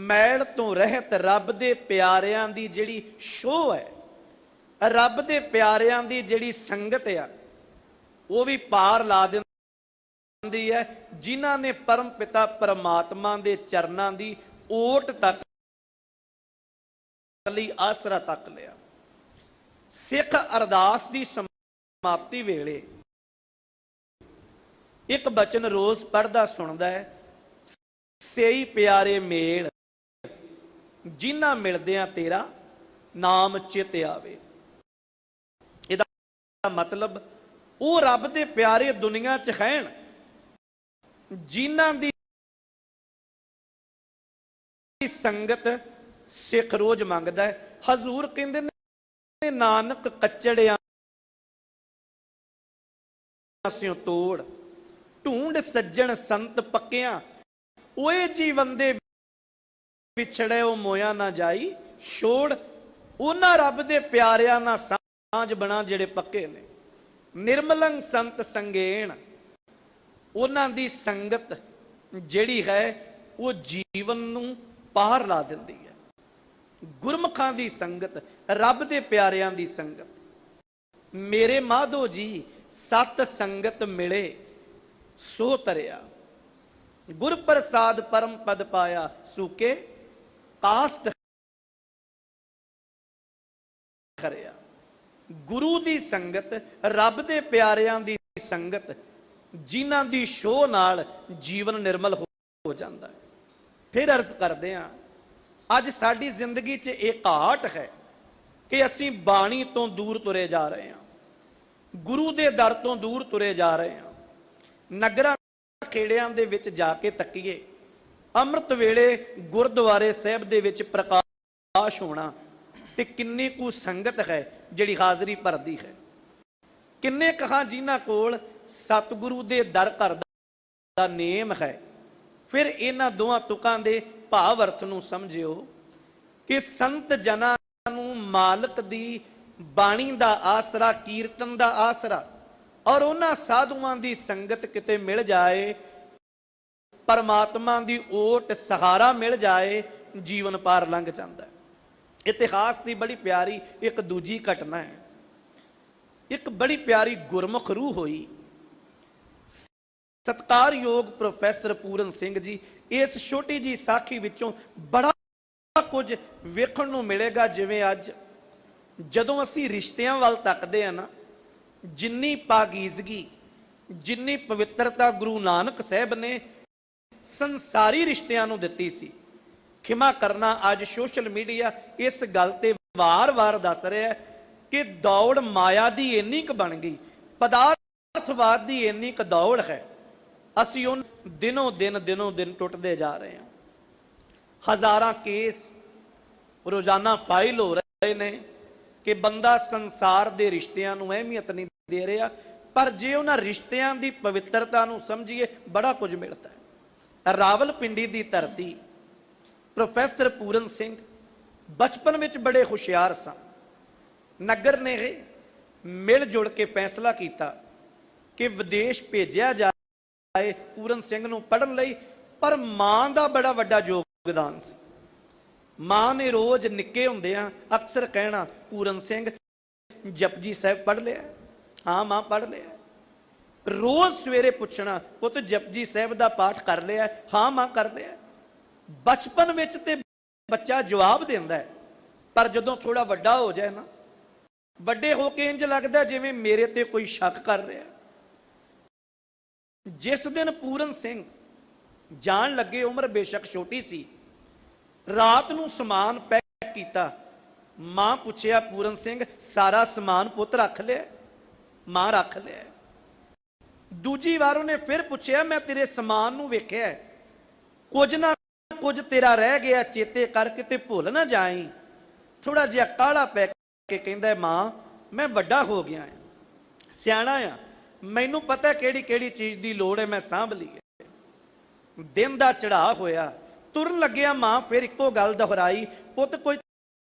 ਮੈਲ ਤੋਂ ਰਹਿਤ ਰੱਬ ਦੇ ਪਿਆਰਿਆਂ ਦੀ ਜਿਹੜੀ ਸ਼ੋਅ ਹੈ, ਰੱਬ ਦੇ ਪਿਆਰਿਆਂ ਦੀ ਜਿਹੜੀ ਸੰਗਤ ਆ, ਉਹ ਵੀ ਪਾਰ ਲਾ ਦਿੰਦੀ ਹੈ ਜਿਨ੍ਹਾਂ ਨੇ ਪਰਮ ਪਿਤਾ ਪਰਮਾਤਮਾ ਦੇ ਚਰਨਾਂ ਦੀ ਓਟ ਤੱਕ ਲਈ ਆਸਰਾ ਤੱਕ ਲਿਆ। ਸਿੱਖ ਅਰਦਾਸ ਦੀ ਸਮਾਪਤੀ ਵੇਲੇ ਇੱਕ ਬਚਨ ਰੋਜ਼ ਪੜ੍ਹਦਾ ਸੁਣਦਾ ਹੈ, ਸੇਈ ਪਿਆਰੇ ਮੇਲ ਜਿਨ੍ਹਾਂ ਮਿਲਦਿਆਂ ਤੇਰਾ ਨਾਮ ਚਿਤ ਆਵੇ। मतलब ਉਹ ਰੱਬ ਦੇ ਪਿਆਰੇ ਦੁਨੀਆ 'ਚ ਹਨ ਜਿਨ੍ਹਾਂ ਦੀ ਸੰਗਤ ਸਿੱਖ ਰੋਜ਼ ਮੰਗਦਾ ਹੈ। ਹਜ਼ੂਰ ਕਹਿੰਦੇ ਨੇ ਨਾਨਕ ਕੱਚੜਿਆਂ ਸਿਓ ਤੋੜ ਢੂੰਡ ਸੱਜਣ ਸੰਤ ਪੱਕਿਆਂ ਓਏ ਜੀਵਨ ਦੇ ਵਿਛੜੇ ਉਹ ਮੋਇਆ ਨਾ ਜਾਈ ਛੋੜ। ਉਹਨਾਂ ਰੱਬ ਦੇ ਪਿਆਰਿਆਂ ਨਾਲ ਸਾਂਝ ਬਣਾ ਜਿਹੜੇ ਪੱਕੇ ਨੇ। ਨਿਰਮਲੰ ਸੰਤ ਸੰਗੇਣ ਉਹਨਾਂ ਦੀ ਸੰਗਤ ਜਿਹੜੀ ਹੈ ਉਹ ਜੀਵਨ ਨੂੰ ਪਾਰ ਲਾ ਦਿੰਦੀ ਹੈ। ਗੁਰਮੁਖਾਂ ਦੀ ਸੰਗਤ, ਰੱਬ ਦੇ ਪਿਆਰਿਆਂ ਦੀ ਸੰਗਤ। ਮੇਰੇ ਮਾਧੋ ਜੀ ਸਤ ਸੰਗਤ ਮਿਲੇ ਸੋ ਤਰਿਆ ਗੁਰ ਪ੍ਰਸਾਦ ਪਰਮ ਪਦ ਪਾਇਆ ਸੂਕੇ ਕਾਸਟ ਖਰਿਆ। ਗੁਰੂ ਦੀ ਸੰਗਤ, ਰੱਬ ਦੇ ਪਿਆਰਿਆਂ ਦੀ ਸੰਗਤ ਜਿਨ੍ਹਾਂ ਦੀ ਛੋਹ ਨਾਲ ਜੀਵਨ ਨਿਰਮਲ ਹੋ ਜਾਂਦਾ ਹੈ। ਫਿਰ ਅਰਜ਼ ਕਰਦੇ ਹਾਂ ਅੱਜ ਸਾਡੀ ਜ਼ਿੰਦਗੀ 'ਚ ਇਹ ਘਾਟ ਹੈ ਕਿ ਅਸੀਂ ਬਾਣੀ ਤੋਂ ਦੂਰ ਤੁਰੇ ਜਾ ਰਹੇ ਹਾਂ, ਗੁਰੂ ਦੇ ਦਰ ਤੋਂ ਦੂਰ ਤੁਰੇ ਜਾ ਰਹੇ ਹਾਂ। ਨਗਰਾਂ ਖੇੜਿਆਂ ਦੇ ਵਿੱਚ ਜਾ ਕੇ ਤੱਕੀਏ, ਅੰਮ੍ਰਿਤ ਵੇਲੇ ਗੁਰਦੁਆਰੇ ਸਾਹਿਬ ਦੇ ਵਿੱਚ ਪ੍ਰਕਾਸ਼ ਹੋਣਾ ਤੇ ਕਿੰਨੀ ਕੁ ਸੰਗਤ ਹੈ ਜਿਹੜੀ ਹਾਜ਼ਰੀ ਭਰਦੀ ਹੈ। ਕਿੰਨੇ ਕਹਾਂ ਜਿਨ੍ਹਾਂ ਕੋਲ ਸਤਿਗੁਰੂ ਦੇ ਦਰ ਘਰ ਦਾ ਨੇਮ ਹੈ। ਫਿਰ ਇਹਨਾਂ ਦੋਹਾਂ ਤੁਕਾਂ ਦੇ ਭਾਵ ਅਰਥ ਨੂੰ ਸਮਝਿਓ ਕਿ ਸੰਤ ਜਨਾਂ ਨੂੰ ਮਾਲਕ ਦੀ ਬਾਣੀ ਦਾ ਆਸਰਾ, ਕੀਰਤਨ ਦਾ ਆਸਰਾ ਔਰ ਉਹਨਾਂ ਸਾਧੂਆਂ ਦੀ ਸੰਗਤ ਕਿਤੇ ਮਿਲ ਜਾਏ, ਪਰਮਾਤਮਾ ਦੀ ਓਟ ਸਹਾਰਾ ਮਿਲ ਜਾਏ, ਜੀਵਨ ਪਾਰ ਲੰਘ ਜਾਂਦਾ। ਇਤਿਹਾਸ ਦੀ ਬੜੀ ਪਿਆਰੀ ਇੱਕ ਦੂਜੀ ਘਟਨਾ ਹੈ। ਇੱਕ ਬੜੀ ਪਿਆਰੀ ਗੁਰਮੁਖ ਰੂਹ ਹੋਈ। ਸਤਿਕਾਰਯੋਗ ਪ੍ਰੋਫੈਸਰ ਪੂਰਨ ਸਿੰਘ ਜੀ, ਇਸ ਛੋਟੀ ਜੀ ਸਾਖੀ ਵਿੱਚੋਂ ਬੜਾ ਕੁਝ ਵੇਖਣ ਨੂੰ ਮਿਲੇਗਾ। ਜਿਵੇਂ ਅੱਜ ਜਦੋਂ ਅਸੀਂ ਰਿਸ਼ਤਿਆਂ ਵੱਲ ਤੱਕਦੇ ਆ ਨਾ, ਜਿੰਨੀ ਪਾਕੀਜ਼ਗੀ, ਜਿੰਨੀ ਪਵਿੱਤਰਤਾ ਗੁਰੂ ਨਾਨਕ ਸਾਹਿਬ ਨੇ ਸੰਸਾਰੀ ਰਿਸ਼ਤਿਆਂ ਨੂੰ ਦਿੱਤੀ ਸੀ। ਖਿਮਾ ਕਰਨਾ, ਅੱਜ ਸੋਸ਼ਲ ਮੀਡੀਆ ਇਸ ਗੱਲ ਤੇ ਵਾਰ-ਵਾਰ ਦੱਸ ਰਿਹਾ ਕਿ ਦੌੜ ਮਾਇਆ ਦੀ ਇੰਨੀ ਕੁ ਬਣ ਗਈ, ਪਦਾਰਥਵਾਦ ਦੀ ਇੰਨੀ ਕੁ ਦੌੜ ਹੈ, ਅਸੀਂ ਉਹ ਦਿਨੋਂ ਦਿਨ ਟੁੱਟਦੇ ਜਾ ਰਹੇ ਹਾਂ। ਹਜ਼ਾਰਾਂ ਕੇਸ ਰੋਜ਼ਾਨਾ ਫਾਈਲ ਹੋ ਰਹੇ ਨੇ ਕਿ ਬੰਦਾ ਸੰਸਾਰ ਦੇ ਰਿਸ਼ਤਿਆਂ ਨੂੰ ਅਹਿਮੀਅਤ ਨਹੀਂ ਦੇ ਰਿਹਾ, ਪਰ ਜੇ ਉਹਨਾਂ ਰਿਸ਼ਤਿਆਂ ਦੀ ਪਵਿੱਤਰਤਾ ਨੂੰ ਸਮਝੀਏ ਬੜਾ ਕੁਝ ਮਿਲਦਾ ਹੈ। ਰਾਵਲਪਿੰਡੀ ਦੀ ਧਰਤੀ, ਪ੍ਰੋਫੈਸਰ ਪੂਰਨ ਸਿੰਘ ਬਚਪਨ ਵਿੱਚ ਬੜੇ ਹੁਸ਼ਿਆਰ ਸਨ। ਨਗਰ ਨੇ ਮਿਲ ਜੁਲ ਕੇ ਫੈਸਲਾ ਕੀਤਾ ਕਿ ਵਿਦੇਸ਼ ਭੇਜਿਆ ਜਾਏ ਪੂਰਨ ਸਿੰਘ ਨੂੰ ਪੜ੍ਹਨ ਲਈ, ਪਰ ਮਾਂ ਦਾ ਬੜਾ ਵੱਡਾ ਯੋਗਦਾਨ ਸੀ। ਮਾਂ ਨੇ ਰੋਜ਼ ਨਿੱਕੇ ਹੁੰਦਿਆਂ ਅਕਸਰ ਕਹਿਣਾ, ਪੂਰਨ ਸਿੰਘ ਜਪਜੀ ਸਾਹਿਬ ਪੜ੍ਹ ਲਿਆ? ਹਾਂ ਮਾਂ ਪੜ੍ਹ ਲਿਆ। ਰੋਜ਼ ਸਵੇਰੇ ਪੁੱਛਣਾ, ਪੁੱਤ ਜਪਜੀ ਸਾਹਿਬ ਦਾ ਪਾਠ ਕਰ ਲਿਆ? ਹਾਂ ਮਾਂ ਕਰ ਲਿਆ। ਬਚਪਨ ਵਿੱਚ ਤੇ ਬੱਚਾ ਜਵਾਬ ਦਿੰਦਾ ਹੈ, ਪਰ ਜਦੋਂ ਥੋੜਾ ਵੱਡਾ ਹੋ ਜਾਏ ਨਾ, ਵੱਡੇ ਹੋ ਕੇ ਇੰਜ ਲੱਗਦਾ ਜਿਵੇਂ ਮੇਰੇ ਤੇ ਕੋਈ ਸ਼ੱਕ ਕਰ ਰਿਹਾ। ਜਿਸ ਦਿਨ ਪੂਰਨ ਸਿੰਘ ਜਾਣ ਲੱਗੇ, ਉਮਰ ਬੇਸ਼ੱਕ ਛੋਟੀ ਸੀ, ਰਾਤ ਨੂੰ ਸਮਾਨ ਪੈਕ ਕੀਤਾ। ਮਾਂ ਪੁੱਛਿਆ, ਪੂਰਨ ਸਿੰਘ ਸਾਰਾ ਸਮਾਨ ਪੁੱਤ ਰੱਖ ਲਿਆ? ਮਾਂ ਰੱਖ ਲਿਆ। ਦੂਜੀ ਵਾਰ ਉਹਨੇ ਫਿਰ ਪੁੱਛਿਆ, ਮੈਂ ਤੇਰੇ ਸਮਾਨ ਨੂੰ ਵੇਖਿਆ, ਕੁਝ ਨਾ ਕੁਝ ਤੇਰਾ ਰਹਿ ਗਿਆ, ਚੇਤੇ ਕਰ ਕਿਤੇ ਭੁੱਲ ਨਾ ਜਾਈ। ਥੋੜਾ ਜਿਹਾ ਕਾਹਲਾ ਪੈ ਕੇ ਕਹਿੰਦਾ, ਮਾਂ ਮੈਂ ਵੱਡਾ ਹੋ ਗਿਆ ਆ, ਸਿਆਣਾ ਆ, ਮੈਨੂੰ ਪਤਾ ਕਿਹੜੀ ਕਿਹੜੀ ਚੀਜ਼ ਦੀ ਲੋੜ ਹੈ, ਮੈਂ ਸਾਂਭ ਲਈ ਹੈ। ਦਿਨ ਦਾ ਚੜ੍ਹਾਅ ਹੋਇਆ, ਤੁਰਨ ਲੱਗਿਆ ਮਾਂ ਫਿਰ ਇੱਕੋ ਗੱਲ ਦੁਹਰਾਈ, ਪੁੱਤ ਕੋਈ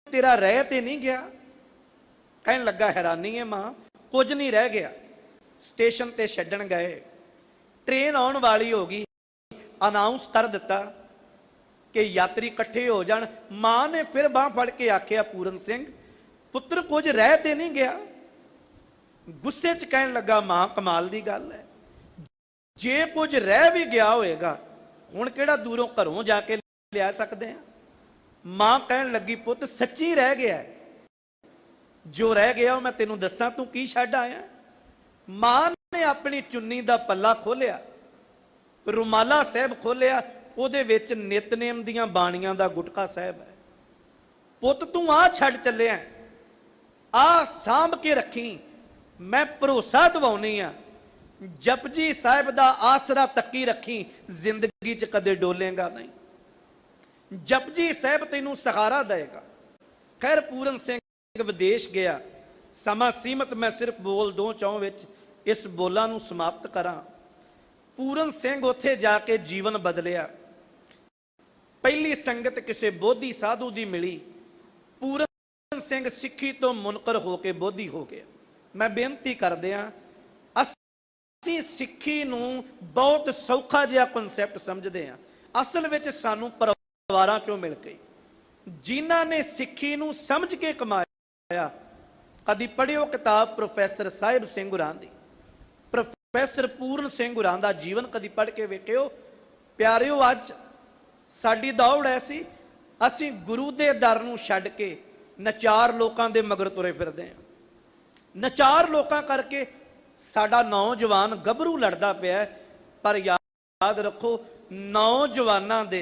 ਤੇਰਾ ਰਹਿ ਤੇ ਨਹੀਂ ਗਿਆ? ਕਹਿਣ ਲੱਗਾ, ਹੈਰਾਨੀ ਹੈ ਮਾਂ, ਕੁਝ ਨਹੀਂ ਰਹਿ ਗਿਆ। ਸਟੇਸ਼ਨ ਤੇ ਛੱਡਣ ਗਏ, ਟ੍ਰੇਨ ਆਉਣ ਵਾਲੀ ਹੋ ਗਈ, ਅਨਾਉਂਸ ਕਰ ਦਿੱਤਾ ਕਿ ਯਾਤਰੀ ਇਕੱਠੇ ਹੋ ਜਾਣ। ਮਾਂ ਨੇ ਫਿਰ ਬਾਂਹ ਫੜ ਕੇ ਆਖਿਆ, ਪੂਰਨ ਸਿੰਘ ਪੁੱਤਰ ਕੁਝ ਰਹਿ ਤੇ ਨਹੀਂ ਗਿਆ? ਗੁੱਸੇ 'ਚ ਕਹਿਣ ਲੱਗਾ, ਮਾਂ ਕਮਾਲ ਦੀ ਗੱਲ ਹੈ, ਜੇ ਕੁਝ ਰਹਿ ਵੀ ਗਿਆ ਹੋਏਗਾ ਹੁਣ ਕਿਹੜਾ ਦੂਰੋਂ ਘਰੋਂ ਜਾ ਕੇ ਲਿਆ ਸਕਦੇ ਆ? ਮਾਂ ਕਹਿਣ ਲੱਗੀ, ਪੁੱਤ ਸੱਚੀ ਰਹਿ ਗਿਆ, ਜੋ ਰਹਿ ਗਿਆ ਉਹ ਮੈਂ ਤੈਨੂੰ ਦੱਸਾਂ, ਤੂੰ ਕੀ ਛੱਡ ਆਇਆ? ਮਾਂ ਨੇ ਆਪਣੀ ਚੁੰਨੀ ਦਾ ਪੱਲਾ ਖੋਲਿਆ, ਰੁਮਾਲਾ ਸਾਹਿਬ ਖੋਲਿਆ, ਉਹਦੇ ਵਿੱਚ ਨਿਤਨੇਮ ਦੀਆਂ ਬਾਣੀਆਂ ਦਾ ਗੁਟਕਾ ਸਾਹਿਬ ਹੈ। ਪੁੱਤ ਤੂੰ ਆ ਛੱਡ ਚੱਲਿਆ, ਆ ਸਾਂਭ ਕੇ ਰੱਖੀ, मैं भरोसा दिवाउनी आ, जपजी साहिब दा आसरा तक्की रखी, जिंदगी च कदे डोलेगा नहीं। जपजी साहिब तैनू सहारा देगा। खैर पूरन सिंह विदेश गया, समा सीमित, मैं सिर्फ बोल दो चौं विच इस बोलां नू समाप्त करा। पूरन सिंह उत्थे जाके जीवन बदलिया। पहली संगत किसी बोधी साधु दी मिली, पूरन सिंह सिੱਖੀ तो मुनकर होके बोधी हो गया। मैं बेनती कर दिया, ਅਸੀਂ ਸਿੱਖੀ ਨੂੰ बहुत सौखा जिहा कॉन्सैप्ट समझते हैं, असल विच सानू परिवारां चों मिल गई। जिन्हां ने सिੱਖੀ ਨੂੰ समझ के कमाया, कदी पढ़ियो किताब प्रोफैसर साहिब सिंह होरां दी, प्रोफैसर पूਰਨ ਸਿੰਘ ਹੋਰਾਂ ਦਾ जीवन कदी पढ़ के वेखियो। प्यारिओ अज साडी दौड़ ऐसी, असीं गुरु दे दर नूं छड्ड के नचार लोकां दे मगर तुरे फिरदे हां। नचार लोकां करके साडा नौजवान गभरू लड़दा पिया। पर याद रखो, नौजवानां दे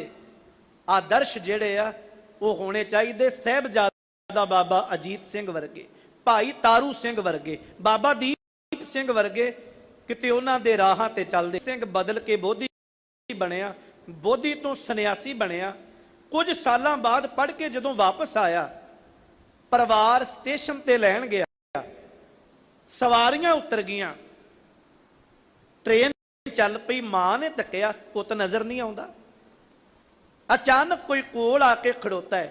आदर्श जिहड़े आ वो होने चाहिए साहिबजादा बाबा अजीत सिंह वर्गे, भाई तारू सिंह वर्गे, बाबा दीप सिंह वर्गे। किते उन्हां दे राहां ते चलदे सिंह बदल के बोधी बनिया, बोधी तो सन्यासी बनिया। कुछ सालां बाद पढ़ के जदों वापस आया, परिवार स्टेशन ते लैण गया, सवारियां उतर गईयां, ट्रेन चल पई। मां ने तकिया, पुत नजर नहीं आउंदा। अचानक कोई कोल आके खड़ोता है,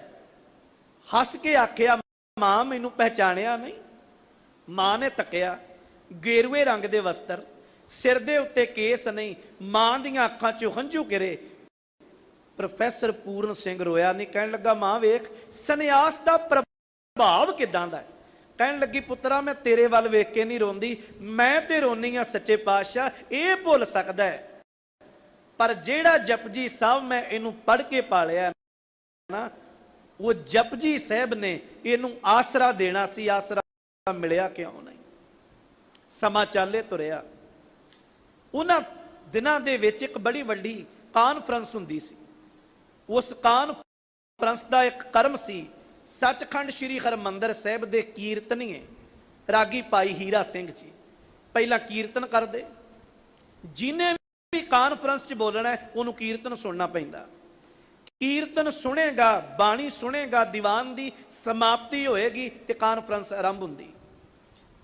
हस के आखिया, मां मैनू पहचानिया नहीं। मां ने तकिया, गेरुए रंग दे वस्त्र, सिर दे उत्ते केस नहीं, मां दीआं अखां चों हंझू गिरे। प्रोफैसर पूਰਨ सिंह रोया नहीं, कहन लगा, मां वेख सन्यास दा प्रभाव किदां दा है। कहन लगी, पुत्रा मैं तेरे वाल वेख के नहीं रोंदी, मैं ते रोनी हां सच्चे पातशाह, ये भुल सकदा है। पर जेड़ा जपजी साहब मैं इनू पढ़ के पालिया ना, वो जपजी साहब ने इनू आसरा देना सी, आसरा मिलिया क्यों नहीं। समा चाले तुरिया। उन्हां दिनां दे विच एक बड़ी वड्डी कानफ्रेंस हुंदी सी। उस कानफ्रेंस दा एक कर्म सी, सचखंड श्री हरमंदर साहिब दे कीर्तनीए रागी भाई हीरा सिंह जी पहला कीर्तन करदे। जिन्हें भी कानफ्रेंस च बोलना है उन्होंने कीर्तन सुनना पैंदा। कीर्तन सुनेगा, बाणी सुनेगा, दीवान की समाप्ति होएगी तो कानफ्रेंस आरंभ हुंदी।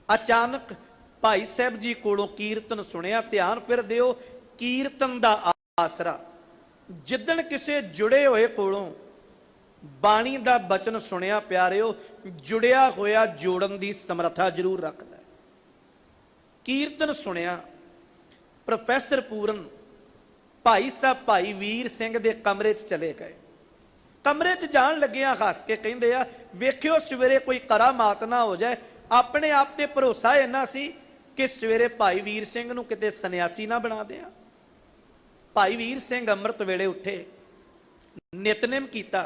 अचानक भाई साहब जी कोलों कीर्तन सुनिया, ध्यान फिर दिओ, कीर्तन दा आसरा। जिदन किसे जुड़े होए कोलों बाणी दा बचन सुनिया, प्यारिओ जुड़िया होया जोड़न की समर्था जरूर रखता है। कीर्तन सुनिया, प्रोफैसर पूਰਨ भाई साहब भाई वीर सिंह दे कमरे च चले गए। कमरे च जान लगिया हस के कहंदे आ, वेखियो सवेरे कोई करामात ना हो जाए। अपने आप ते भरोसा इन्ना सी कि सवेरे भाई वीर सिंह नूं किते सन्यासी ना बना दिया। भाई वीर सिंह अमृत वेले उठे, नितनेम कीता।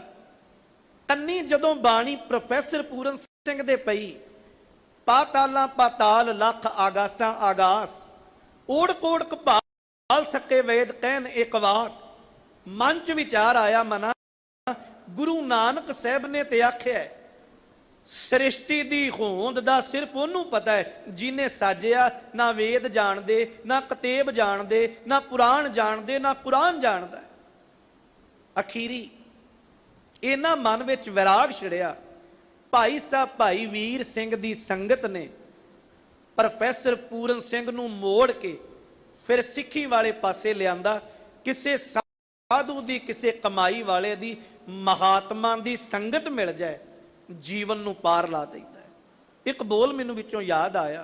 कन्नी जदों बाणी प्रोफैसर पूਰਨ सिंह दे पई, पातालां पाताल लख आगासां आगास, ओड़ कोड़ कपाल थके वेद कहन एक वात। मन च विचार आया, मना गुरु नानक साहब ने ते आख्या सृष्टि दी होंद दा सिर्फ ओनू पता है जिन्हें साजिया। ना वेद जानदे, ना कतेब जानदे, ना पुराण जानदे, ना कुरान जानदा। अखीरी इन्हां मन विच विराग छिड़िया। भाई साहब भाई वीर सिंह दी संगत ने प्रोफैसर पूਰਨ सिंह नूं मोड़ के फिर सिੱਖੀ वाले पासे लियांदा। किसे साधु दी, किसे कमाई वाले दी, महात्मा दी संगत मिल जाए, जीवन नूं पार ला देता है। एक बोल मैनूं विचों याद आया,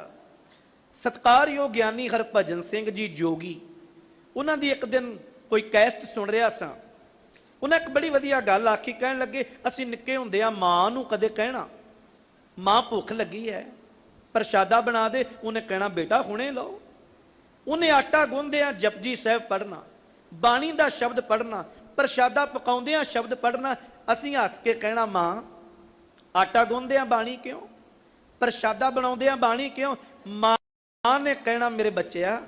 सत्कारयोग ज्ञानी हरभजन सिंह जी जोगी, उन्हां दी एक दिन कोई कैसट सुन रहा सा। उन्हें एक बड़ी वधिया गल आखी, कहण लगे, असीं निक्के हुंदिआं मां नूं कदे कहना, मां भुख लगी है प्रशादा बना दे, उन्हें कहना बेटा हुणे लो। उन्हें आटा गुंदिआं जपजी साहिब पढ़ना, बाणी दा शब्द पढ़ना, प्रशादा पकाउंदिआं शब्द पढ़ना। असीं हस के कहना, मां आटा गुंदिआं बाणी क्यों, प्रशादा बनाउंदिआं बाणी क्यों। मां ने कहना, मेरे बच्चिआ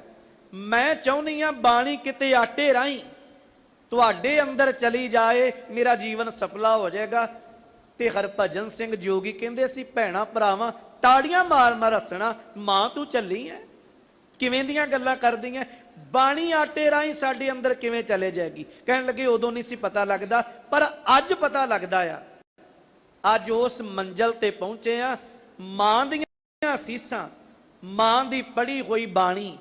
मैं चाहुंदी हां बाणी किते आटे राहीं तुहाडे अंदर चली जाए, मेरा जीवन सफला हो जाएगा। ਤੇ ਹਰਭਜਨ ਸਿੰਘ ਜੋਗੀ ਕਹਿੰਦੇ ਸੀ ਭੈਣਾ ਭਰਾਵਾਂ ਤਾੜੀਆਂ ਮਾਰ ਮਾਰ ਹੱਸਣਾ, ਮਾਂ ਤੂੰ ਚੱਲੀ ਐ, ਕਿਵੇਂ ਦੀਆਂ ਗੱਲਾਂ ਕਰਦੀਆਂ, ਬਾਣੀ ਆਟੇ ਰਾਹੀਂ ਸਾਡੇ ਅੰਦਰ ਕਿਵੇਂ ਚਲੇ ਜਾਏਗੀ। ਕਹਿਣ ਲੱਗੇ ਉਦੋਂ ਨਹੀਂ ਸੀ ਪਤਾ ਲੱਗਦਾ, ਪਰ ਅੱਜ ਪਤਾ ਲੱਗਦਾ ਆ। ਅੱਜ ਉਸ ਮੰਜ਼ਲ ਤੇ ਪਹੁੰਚੇ ਆ, ਮਾਂ ਦੀਆਂ ਅਸੀਸਾਂ, ਮਾਂ ਦੀ ਪੜ੍ਹੀ ਹੋਈ ਬਾਣੀ,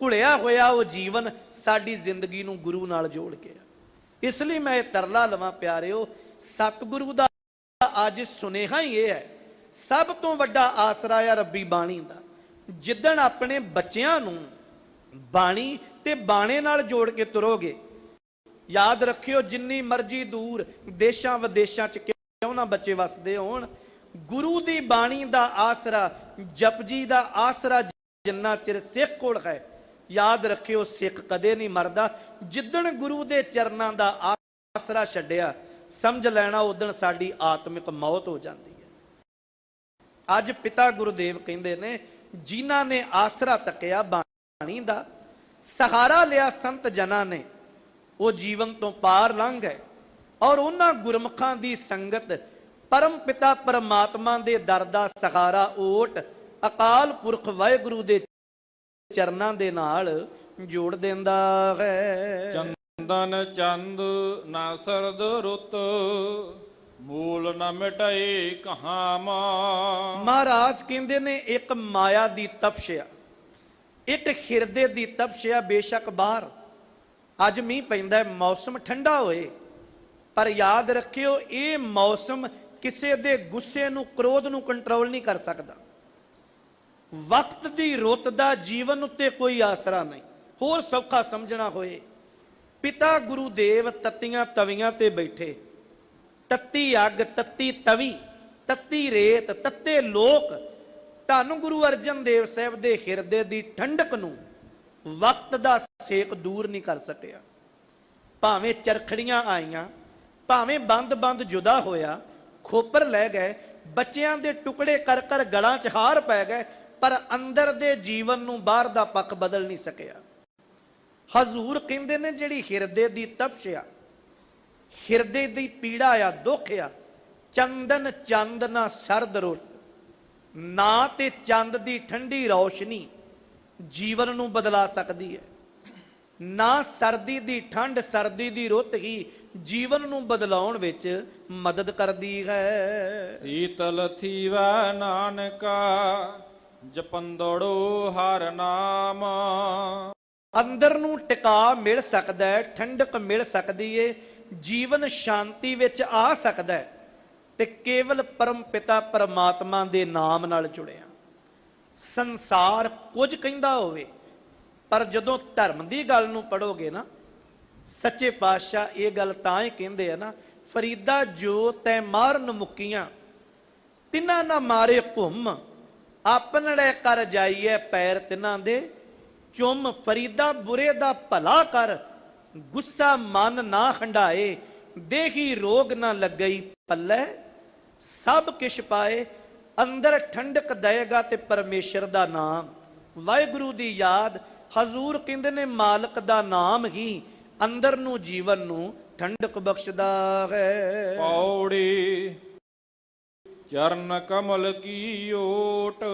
ਘੁਲਿਆ ਹੋਇਆ ਉਹ ਜੀਵਨ ਸਾਡੀ ਜ਼ਿੰਦਗੀ ਨੂੰ ਗੁਰੂ ਨਾਲ ਜੋੜ ਕੇ। ਇਸ ਲਈ ਮੈਂ ਇਹ ਤਰਲਾ ਲਵਾਂ ਪਿਆਰਿਓ, ਸਤਿਗੁਰੂ ਦਾ ਅੱਜ ਸੁਨੇਹਾ ਹੀ ਇਹ ਹੈ, ਸਭ ਤੋਂ ਵੱਡਾ ਆਸਰਾ ਆ ਰੱਬੀ ਬਾਣੀ ਦਾ। ਜਿੱਦਣ ਆਪਣੇ ਬੱਚਿਆਂ ਨੂੰ ਬਾਣੀ ਤੇ ਬਾਣੇ ਨਾਲ ਜੋੜ ਕੇ ਤੁਰੋਗੇ, ਯਾਦ ਰੱਖਿਓ ਜਿੰਨੀ ਮਰਜ਼ੀ ਦੂਰ ਦੇਸ਼ਾਂ ਵਿਦੇਸ਼ਾਂ 'ਚ ਕਿਉਂ ਨਾ ਬੱਚੇ ਵਸਦੇ ਹੋਣ, ਗੁਰੂ ਦੀ ਬਾਣੀ ਦਾ ਆਸਰਾ, ਜਪਜੀ ਦਾ ਆਸਰਾ ਜਿੰਨਾ ਚਿਰ ਸਿੱਖ ਕੋਲ ਹੈ, ਯਾਦ ਰੱਖਿਓ ਸਿੱਖ ਕਦੇ ਨਹੀਂ ਮਰਦਾ। ਜਿੱਦਣ ਗੁਰੂ ਦੇ ਚਰਨਾਂ ਦਾ ਆਸਰਾ ਛੱਡਿਆ, ਸਮਝ ਲੈਣਾ ਉਦਣ ਸਾਡੀ ਆਤਮਿਕ ਮੌਤ ਹੋ ਜਾਂਦੀ ਹੈ। ਅੱਜ ਪਿਤਾ ਗੁਰਦੇਵ ਕਹਿੰਦੇ ਨੇ, ਜਿਨ੍ਹਾਂ ਨੇ ਆਸਰਾ ਤੱਕਿਆ ਬਾਣੀ ਦਾ, ਸਹਾਰਾ ਲਿਆ ਸੰਤ ਜਨਾਂ ਨੇ, ਉਹ ਜੀਵਨ ਤੋਂ ਪਾਰ ਲੰਘ ਗਏ। ਔਰ ਉਹਨਾਂ ਗੁਰਮੁਖਾਂ ਦੀ ਸੰਗਤ ਪਰਮ ਪਿਤਾ ਪਰਮਾਤਮਾ ਦੇ ਦਰ ਦਾ ਸਹਾਰਾ ਓਟ ਅਕਾਲ ਪੁਰਖ ਵਾਹਿਗੁਰੂ ਦੇ ਚਰਨਾਂ ਦੇ ਨਾਲ ਜੋੜ ਦਿੰਦਾ ਹੈ। ਚੰਦਨ ਚੰਦ ਨਾ ਸਰਦ ਰੁੱਤ, ਮੂਲ ਨ ਮਿਟਾਏ ਕਹਾਵਾਂ। ਮਹਾਰਾਜ ਕਹਿੰਦੇ ਨੇ ਇੱਕ ਮਾਇਆ ਦੀ ਤਪਸ਼ਿਆ, ਇੱਕ ਹਿਰਦੇ ਦੀ ਤਪਸ਼ਿਆ। ਬੇਸ਼ੱਕ ਬਾਹਰ ਅੱਜ ਮੀਂਹ ਪੈਂਦਾ, ਮੌਸਮ ਠੰਡਾ ਹੋਏ, ਪਰ ਯਾਦ ਰੱਖਿਓ ਇਹ ਮੌਸਮ ਕਿਸੇ ਦੇ ਗੁੱਸੇ ਨੂੰ, ਕ੍ਰੋਧ ਨੂੰ ਕੰਟਰੋਲ ਨਹੀਂ ਕਰ ਸਕਦਾ। ਵਕਤ ਦੀ ਰੁੱਤ ਦਾ ਜੀਵਨ ਉੱਤੇ ਕੋਈ ਆਸਰਾ ਨਹੀਂ। ਹੋਰ ਸੌਖਾ ਸਮਝਣਾ ਹੋਏ, ਪਿਤਾ ਗੁਰੂ ਦੇਵ ਤੱਤੀਆਂ ਤਵੀਆਂ ਤੇ ਬੈਠੇ, ਤੱਤੀ ਅੱਗ, ਤੱਤੀ ਤਵੀ, ਤੱਤੀ ਰੇਤ, ਤੱਤੇ ਲੋਕ, ਧੰਨ ਗੁਰੂ ਅਰਜਨ ਦੇਵ ਸਾਹਿਬ ਦੇ ਹਿਰਦੇ ਦੀ ਠੰਡਕ ਨੂੰ ਵਕਤ ਦਾ ਸੇਕ ਦੂਰ ਨਹੀਂ ਕਰ ਸਕਿਆ। ਭਾਵੇਂ ਚਰਖੜੀਆਂ ਆਈਆਂ, ਭਾਵੇਂ ਬੰਦ ਜੁਦਾ ਹੋਇਆ, ਖੋਪਰ ਲੈ ਗਏ, ਬੱਚਿਆਂ ਦੇ ਟੁਕੜੇ ਕਰ ਕਰ ਗਲਾਂ 'ਚ ਹਾਰ ਪੈ ਗਏ, ਪਰ ਅੰਦਰ ਦੇ ਜੀਵਨ ਨੂੰ ਬਾਹਰ ਦਾ ਪੱਖ ਬਦਲ ਨਹੀਂ ਸਕਿਆ। ਹਜ਼ੂਰ ਕਹਿੰਦੇ ਨੇ ਜਿਹੜੀ ਹਿਰਦੇ ਦੀ ਤਪਸ਼ਿਆ, ਹਿਰਦੇ ਦੀ ਪੀੜਾ ਆ, ਦੁੱਖ ਆ, ਚੰਦਨ ਚੰਦ ਨਾ ਸਰਦ ਰੁੱਤ, ਨਾ ਤੇ ਚੰਦ ਦੀ ਠੰਡੀ ਰੌਸ਼ਨੀ ਜੀਵਨ ਨੂੰ ਬਦਲਾ ਸਕਦੀ ਹੈ, ਨਾ ਸਰਦੀ ਦੀ ਠੰਡ, ਸਰਦੀ ਦੀ ਰੁੱਤ ਹੀ ਜੀਵਨ ਨੂੰ ਬਦਲਾਉਣ ਵਿੱਚ ਮਦਦ ਕਰਦੀ ਹੈ। ਸੀਤਲ ਥੀਵੈ ਨਾਨਕਾ, ਜਪੰਦੜੋ ਹਰ ਨਾਮ। ਅੰਦਰ ਨੂੰ ਟਿਕਾ ਮਿਲ ਸਕਦਾ ਹੈ, ਠੰਡਕ ਮਿਲ ਸਕਦੀ ਏ, ਜੀਵਨ ਸ਼ਾਂਤੀ ਵਿੱਚ ਆ ਸਕਦਾ ਹੈ, ਤੇ ਕੇਵਲ ਪਰਮ ਪਿਤਾ ਪਰਮਾਤਮਾ ਦੇ ਨਾਮ ਨਾਲ ਜੁੜਿਆ। ਸੰਸਾਰ ਕੁਝ ਕਹਿੰਦਾ ਹੋਵੇ, ਪਰ ਜਦੋਂ ਧਰਮ ਦੀ ਗੱਲ ਨੂੰ ਪੜੋਗੇ ਨਾ, ਸੱਚੇ ਪਾਤਸ਼ਾਹ ਇਹ ਗੱਲ ਤਾਂ ਹੀ ਕਹਿੰਦੇ ਆ ਨਾ, ਫਰੀਦਾ ਜੋ ਤੈ ਮਾਰਨ ਮੁਕੀਆਂ, ਤਿਨਾਂ ਨਾ ਮਾਰੇ ਘੁੰਮ, ਆਪਣੜੇ ਕਰ ਜਾਈਏ ਪੈਰ ਤਿਨਾਂ ਦੇ ਚੁੰਮ। ਫਰੀਦਾ ਬੁਰੇ ਦਾ ਭਲਾ ਕਰ, ਗੁੱਸਾ ਮਨ ਨਾ ਹੰਡਾਏ, ਦੇਹੀ ਰੋਗ ਨਾ ਲੱਗਈ ਪੱਲੇ, ਸਭ ਕਿਛ ਪਾਏ, ਅੰਦਰ ਠੰਡਕ ਦਏਗਾ ਤੇ ਪਰਮੇਸ਼ਰ ਦਾ ਨਾਮ, ਵਾਹਿਗੁਰੂ ਦੀ ਯਾਦ। ਹਜ਼ੂਰ ਕਹਿੰਦੇ ਨੇ ਮਾਲਕ ਦਾ ਨਾਮ ਹੀ ਅੰਦਰ ਨੂੰ, ਜੀਵਨ ਨੂੰ ਠੰਡਕ ਬਖਸ਼ਦਾ ਹੈ। ਪੌੜੀ ਚਰਨ ਕਮਲ ਕੀ ਓਟ,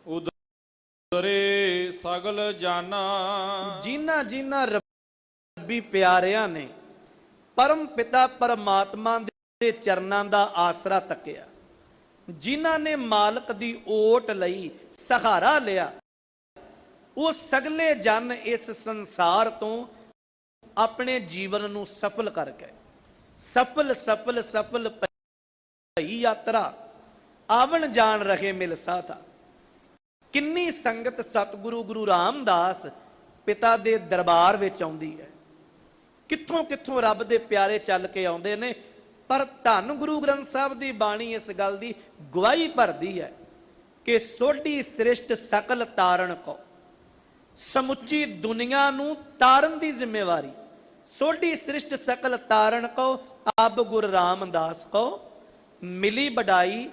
ਉਦਰੇ ਸਗਲ ਜਾਨਾ। ਜਿਨ੍ਹਾਂ ਜਿਨ੍ਹਾਂ ਰੱਬੀ ਪਿਆਰਿਆਂ ਨੇ ਪਰਮ ਪਿਤਾ ਪਰਮਾਤਮਾ ਦੇ ਚਰਨਾਂ ਦਾ ਆਸਰਾ ਤੱਕਿਆ, ਜਿਨ੍ਹਾਂ ਨੇ ਮਾਲਕ ਦੀ ਓਟ ਲਈ, ਸਹਾਰਾ ਲਿਆ, ਉਹ ਸਗਲੇ ਜਨ ਇਸ ਸੰਸਾਰ ਤੋਂ ਆਪਣੇ ਜੀਵਨ ਨੂੰ ਸਫਲ ਕਰ ਗਏ। ਸਫਲ ਸਫਲ ਸਫਲ ਭਈ ਯਾਤਰਾ, ਆਵਣ ਜਾਣ ਰਹੇ ਮਿਲ ਸਾਥਾ। ਕਿੰਨੀ ਸੰਗਤ ਸਤਿਗੁਰੂ ਗੁਰੂ ਰਾਮਦਾਸ ਪਿਤਾ ਦੇ ਦਰਬਾਰ ਵਿੱਚ ਆਉਂਦੀ ਹੈ, ਕਿੱਥੋਂ ਕਿੱਥੋਂ ਰੱਬ ਦੇ ਪਿਆਰੇ ਚੱਲ ਕੇ ਆਉਂਦੇ ਨੇ, ਪਰ ਧੰਨ ਗੁਰੂ ਗ੍ਰੰਥ ਸਾਹਿਬ ਦੀ ਬਾਣੀ ਇਸ ਗੱਲ ਦੀ ਗਵਾਹੀ ਭਰਦੀ ਹੈ ਕਿ ਸੋਢੀ ਸ੍ਰਿਸ਼ਟ ਸਕਲ ਤਾਰਨ ਕੋ, ਸਮੁੱਚੀ ਦੁਨੀਆ ਨੂੰ ਤਾਰਨ ਦੀ ਜ਼ਿੰਮੇਵਾਰੀ, ਸੋਢੀ ਸ੍ਰਿਸ਼ਟ ਸਕਲ ਤਾਰਨ ਕੋ, ਅਬ ਗੁਰ ਰਾਮਦਾਸ ਕੋ ਮਿਲੀ ਵਡਾਈ।